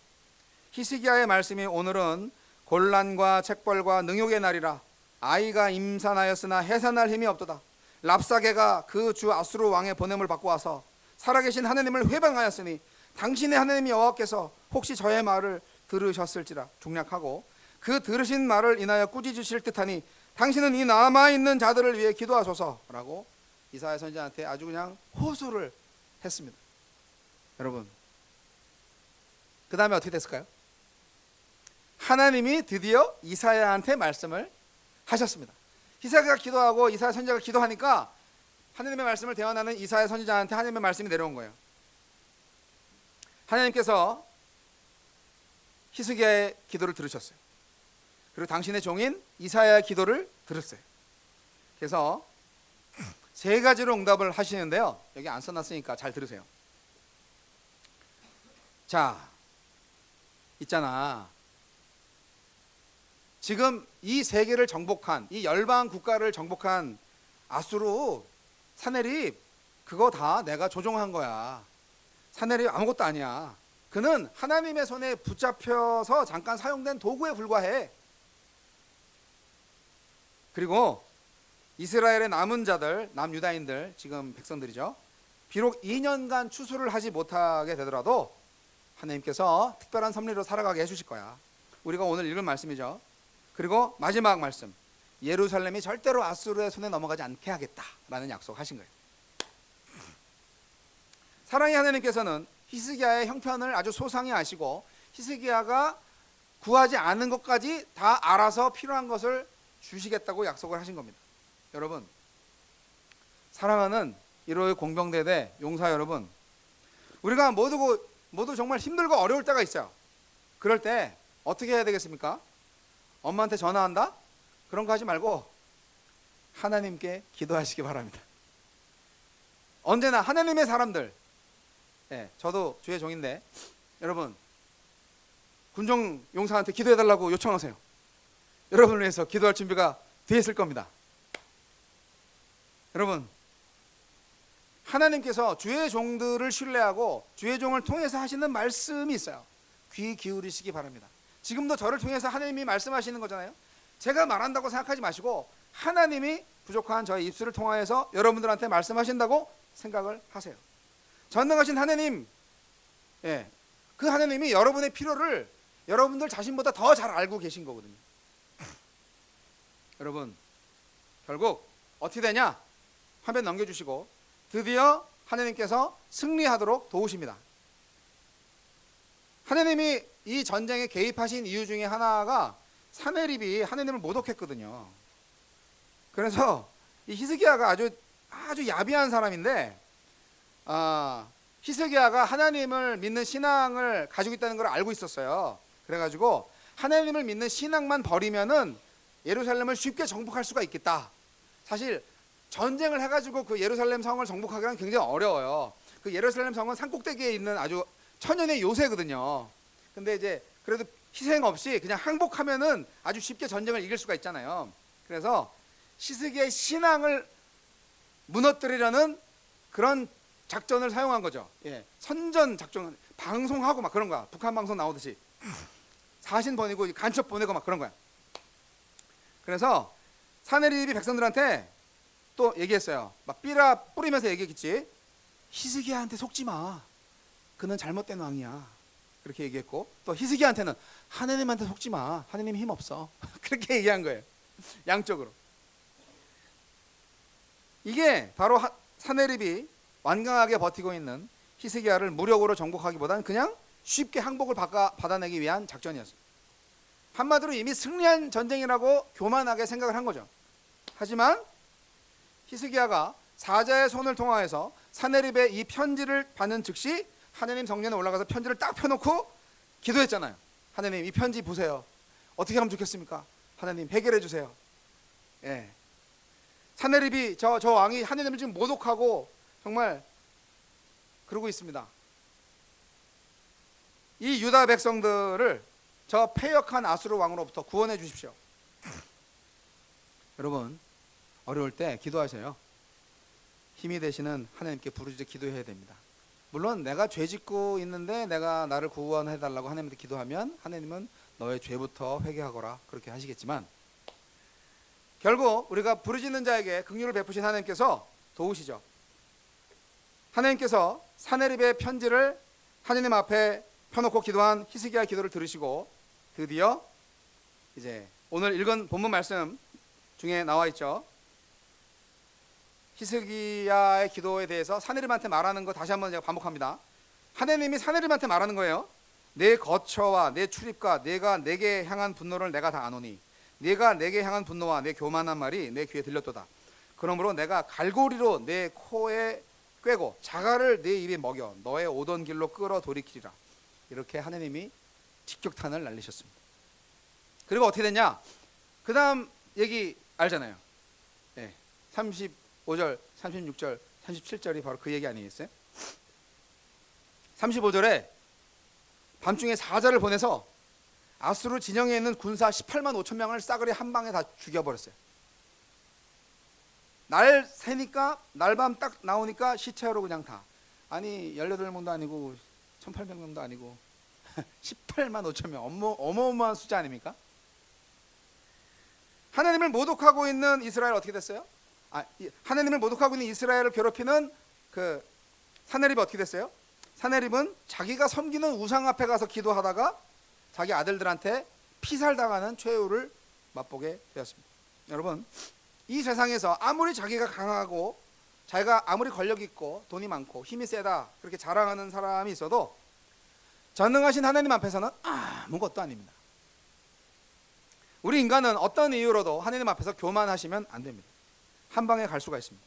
히스기야의 말씀이 오늘은 곤란과 책벌과 능욕의 날이라. 아이가 임산하였으나 해산할 힘이 없도다. 랍사게가 그 주 아수르 왕의 보냄을 받고 와서 살아계신 하나님을 회방하였으니 당신의 하나님 여호와께서 혹시 저의 말을 들으셨을지라. 중략하고 그 들으신 말을 인하여 꾸짖으실 듯하니 당신은 이 남아있는 자들을 위해 기도하소서라고 이사야 선지자한테 아주 그냥 호소를 했습니다. 여러분, 그 다음에 어떻게 됐을까요? 하나님이 드디어 이사야한테 말씀을 하셨습니다. 이사야가 기도하고 이사야 선지자가 기도하니까 하나님의 말씀을 대언하는 이사야 선지자한테 하나님의 말씀이 내려온 거예요. 하나님께서 히스기야의 기도를 들으셨어요. 그리고 당신의 종인 이사야의 기도를 들었어요. 그래서 세 가지로 응답을 하시는데요. 여기 안 써놨으니까 잘 들으세요. 자, 있잖아. 지금 이 세계를 정복한, 이 열방 국가를 정복한 아수르 사네립, 그거 다 내가 조종한 거야. 사네립 아무것도 아니야. 그는 하나님의 손에 붙잡혀서 잠깐 사용된 도구에 불과해. 그리고 이스라엘의 남은 자들, 남유다인들, 지금 백성들이죠. 비록 2년간 추수를 하지 못하게 되더라도 하나님께서 특별한 섭리로 살아가게 해주실 거야. 우리가 오늘 읽은 말씀이죠. 그리고 마지막 말씀, 예루살렘이 절대로 아수르의 손에 넘어가지 않게 하겠다라는 약속하신 거예요. 사랑의 하나님께서는 히스기야의 형편을 아주 소상히 아시고 히스기야가 구하지 않은 것까지 다 알아서 필요한 것을 주시겠다고 약속을 하신 겁니다. 여러분, 사랑하는 1호의 공병대대 용사 여러분, 우리가 모두 정말 힘들고 어려울 때가 있어요. 그럴 때 어떻게 해야 되겠습니까? 엄마한테 전화한다? 그런 거 하지 말고 하나님께 기도하시기 바랍니다. 언제나 하나님의 사람들, 저도 주의 종인데 여러분, 군종 용사한테 기도해달라고 요청하세요. 여러분을 위해서 기도할 준비가 돼 있을 겁니다. 여러분, 하나님께서 주의 종들을 신뢰하고 주의 종을 통해서 하시는 말씀이 있어요. 귀 기울이시기 바랍니다. 지금도 저를 통해서 하나님이 말씀하시는 거잖아요. 제가 말한다고 생각하지 마시고 하나님이 부족한 저의 입술을 통하여서 여러분들한테 말씀하신다고 생각을 하세요. 전능하신 하나님, 그 하나님이 여러분의 필요를 여러분들 자신보다 더 잘 알고 계신 거거든요. 여러분, 결국 어떻게 되냐? 화면 넘겨주시고 드디어 하나님께서 승리하도록 도우십니다. 하나님이 이 전쟁에 개입하신 이유 중에 하나가 사네립이 하나님을 모독했거든요. 그래서 이 히스기야가 아주 야비한 사람인데, 히스기야가 하나님을 믿는 신앙을 가지고 있다는 걸 알고 있었어요. 그래가지고 하나님을 믿는 신앙만 버리면은 예루살렘을 쉽게 정복할 수가 있겠다. 사실 전쟁을 해가지고 그 예루살렘 성을 정복하기는 굉장히 어려워요. 그 예루살렘 성은 산꼭대기에 있는 아주 천연의 요새거든요. 근데 이제 그래도 희생 없이 그냥 항복하면은 아주 쉽게 전쟁을 이길 수가 있잖아요. 그래서 히스기야의 신앙을 무너뜨리려는 그런 작전을 사용한 거죠. 선전 작전, 방송하고 막 그런 거야. 북한 방송 나오듯이 사신 보내고 간첩 보내고 막 그런 거야. 그래서 사네립이 백성들한테 또 얘기했어요. 막 삐라 뿌리면서 얘기했겠지. 히스기야한테 속지 마. 그는 잘못된 왕이야. 그렇게 얘기했고, 또 히스기야한테는 하나님한테 속지 마. 하나님 힘 없어. 그렇게 얘기한 거예요. 양쪽으로. 이게 바로 사네립이 완강하게 버티고 있는 히스기야를 무력으로 정복하기보다는 그냥 쉽게 항복을 받아내기 위한 작전이었어요. 한마디로 이미 승리한 전쟁이라고 교만하게 생각을 한 거죠. 하지만 히스기야가 사자의 손을 통하여서 사네립의 이 편지를 받는 즉시 하나님 성전에 올라가서 편지를 딱 펴놓고 기도했잖아요. 하나님 이 편지 보세요. 어떻게 하면 좋겠습니까? 하나님 해결해 주세요. 예. 사내립이 저 왕이 하나님을 지금 모독하고 정말 그러고 있습니다. 이 유다 백성들을 저 패역한 아수르 왕으로부터 구원해 주십시오. 여러분 어려울 때 기도하세요. 힘이 되시는 하나님께 부르짖어 기도해야 됩니다. 물론 내가 죄 짓고 있는데 내가 나를 구원해 달라고 하나님한테 기도하면 하나님은 너의 죄부터 회개하거라 그렇게 하시겠지만, 결국 우리가 부르짖는 자에게 긍휼을 베푸신 하나님께서 도우시죠. 하나님께서 사내립의 편지를 하나님 앞에 펴놓고 기도한 히스기야 기도를 들으시고 드디어 이제 오늘 읽은 본문 말씀 중에 나와 있죠. 히스기야의 기도에 대해서 사내립한테 말하는 거 다시 한번 제가 반복합니다. 하나님이 사내립한테 말하는 거예요. 내 거처와 내 출입과 내가 내게 향한 분노를 내가 다 아노니 네가 내게 향한 분노와 내 교만한 말이 내 귀에 들렸도다. 그러므로 내가 갈고리로 내 코에 꿰고 자갈을 내 입에 먹여 너의 오던 길로 끌어 돌이키리라. 이렇게 하나님이 직격탄을 날리셨습니다. 그리고 어떻게 됐냐? 그 다음 얘기 알잖아요. 35절, 36절, 37절이 바로 그 얘기 아니겠어요? 35절에 밤중에 사자를 보내서 아수르 진영에 있는 군사 18만 5천 명을 싸그리 한 방에 다 죽여버렸어요. 날 새니까 날밤 딱 나오니까 시체로 그냥 다. 아니 18명도 아니고 1800명도 아니고 18만 5천 명, 어마어마한 숫자 아닙니까? 하나님을 모독하고 있는 이스라엘 어떻게 됐어요? 하나님을 모독하고 있는 이스라엘을 괴롭히는 그 사내립이 어떻게 됐어요? 사내립은 자기가 섬기는 우상 앞에 가서 기도하다가 자기 아들들한테 피살당하는 최후를 맛보게 되었습니다. 여러분, 이 세상에서 아무리 자기가 강하고 자기가 아무리 권력 있고 돈이 많고 힘이 세다 그렇게 자랑하는 사람이 있어도 전능하신 하나님 앞에서는 아무것도 아닙니다. 우리 인간은 어떤 이유로도 하나님 앞에서 교만하시면 안 됩니다. 한 방에 갈 수가 있습니다.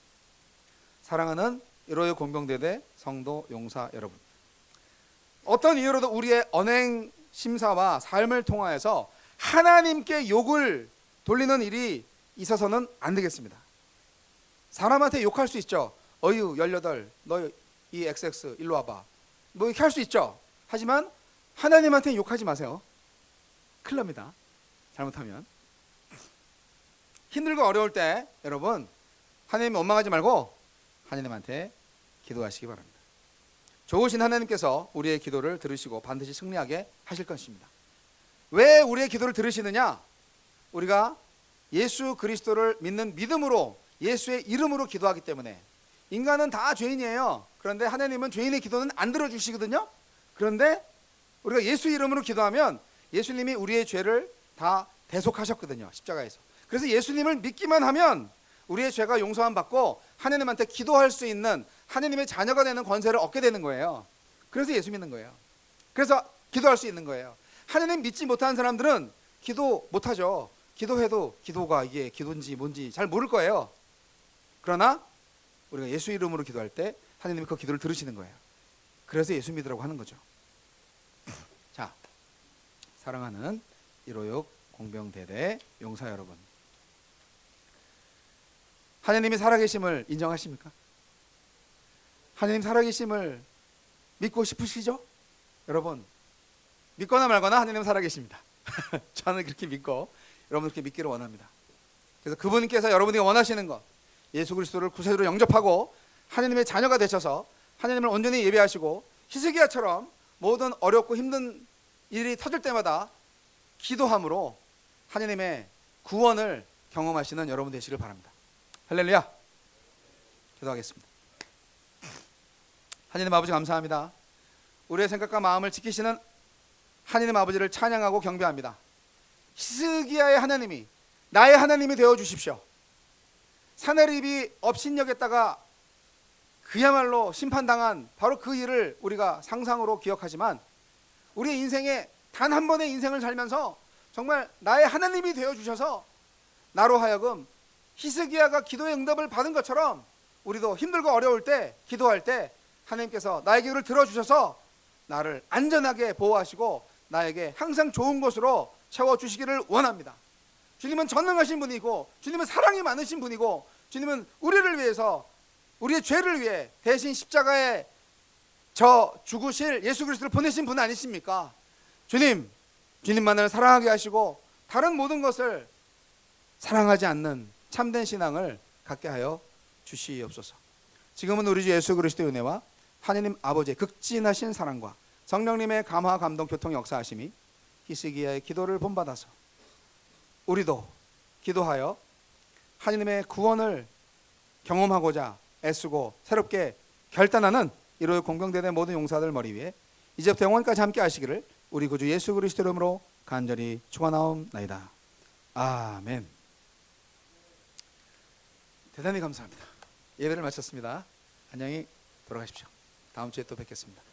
사랑하는 일호의 공병대대 성도 용사 여러분, 어떤 이유로도 우리의 언행 심사와 삶을 통하여서 하나님께 욕을 돌리는 일이 있어서는 안 되겠습니다. 사람한테 욕할 수 있죠. 어유 18 너 이 XX 일로 와봐 뭐 이렇게 할 수 있죠. 하지만 하나님한테 욕하지 마세요. 큰일 납니다. 잘못하면. 힘들고 어려울 때 여러분 하나님 원망하지 말고 하나님한테 기도하시기 바랍니다. 좋으신 하나님께서 우리의 기도를 들으시고 반드시 승리하게 하실 것입니다. 왜 우리의 기도를 들으시느냐? 우리가 예수 그리스도를 믿는 믿음으로 예수의 이름으로 기도하기 때문에. 인간은 다 죄인이에요. 그런데 하나님은 죄인의 기도는 안 들어주시거든요. 그런데 우리가 예수 이름으로 기도하면 예수님이 우리의 죄를 다 대속하셨거든요. 십자가에서. 그래서 예수님을 믿기만 하면 우리의 죄가 용서함 받고 하나님한테 기도할 수 있는 하나님의 자녀가 되는 권세를 얻게 되는 거예요. 그래서 예수 믿는 거예요. 그래서 기도할 수 있는 거예요. 하나님 믿지 못하는 사람들은 기도 못하죠. 기도해도 기도가 이게 기도인지 뭔지 잘 모를 거예요. 그러나 우리가 예수 이름으로 기도할 때 하나님이 그 기도를 들으시는 거예요. 그래서 예수 믿으라고 하는 거죠. 자, 사랑하는 156 공병대대 용사 여러분, 하나님이 살아계심을 인정하십니까? 하나님 살아계심을 믿고 싶으시죠? 여러분, 믿거나 말거나 하나님은 살아계십니다. 저는 그렇게 믿고 여러분 그렇게 믿기를 원합니다. 그래서 그분께서 여러분이 원하시는 것, 예수 그리스도를 구세주로 영접하고 하나님의 자녀가 되셔서 하나님을 온전히 예배하시고 히스기야처럼 모든 어렵고 힘든 일이 터질 때마다 기도함으로 하나님의 구원을 경험하시는 여러분 되시길 바랍니다. 할렐루야. 기도하겠습니다. 하나님 아버지 감사합니다. 우리의 생각과 마음을 지키시는 하나님 아버지를 찬양하고 경배합니다. 히스기야의 하나님이 나의 하나님이 되어 주십시오. 사내립이 업신여겼다가 그야말로 심판당한 바로 그 일을 우리가 상상으로 기억하지만 우리의 인생에 단 한 번의 인생을 살면서 정말 나의 하나님이 되어 주셔서 나로 하여금 히스기야가 기도의 응답을 받은 것처럼 우리도 힘들고 어려울 때 기도할 때 하나님께서 나의 기도를 들어주셔서 나를 안전하게 보호하시고 나에게 항상 좋은 것으로 채워주시기를 원합니다. 주님은 전능하신 분이고 주님은 사랑이 많으신 분이고 주님은 우리를 위해서 우리의 죄를 위해 대신 십자가에 저 죽으실 예수 그리스도를 보내신 분 아니십니까? 주님만을 사랑하게 하시고 다른 모든 것을 사랑하지 않는 참된 신앙을 갖게 하여 주시옵소서. 지금은 우리 주 예수 그리스도의 은혜와 하나님 아버지의 극진하신 사랑과 성령님의 감화 감동 교통 역사하심이 히스기야의 기도를 본받아서 우리도 기도하여 하나님의 구원을 경험하고자 애쓰고 새롭게 결단하는 이로의 공병대대 모든 용사들 머리 위에 이제부터 영원까지 함께 하시기를 우리 구주 예수 그리스도 이름으로 간절히 축원하옵나이다. 아멘. 대단히 감사합니다. 예배를 마쳤습니다. 안녕히 돌아가십시오. 다음 주에 또 뵙겠습니다.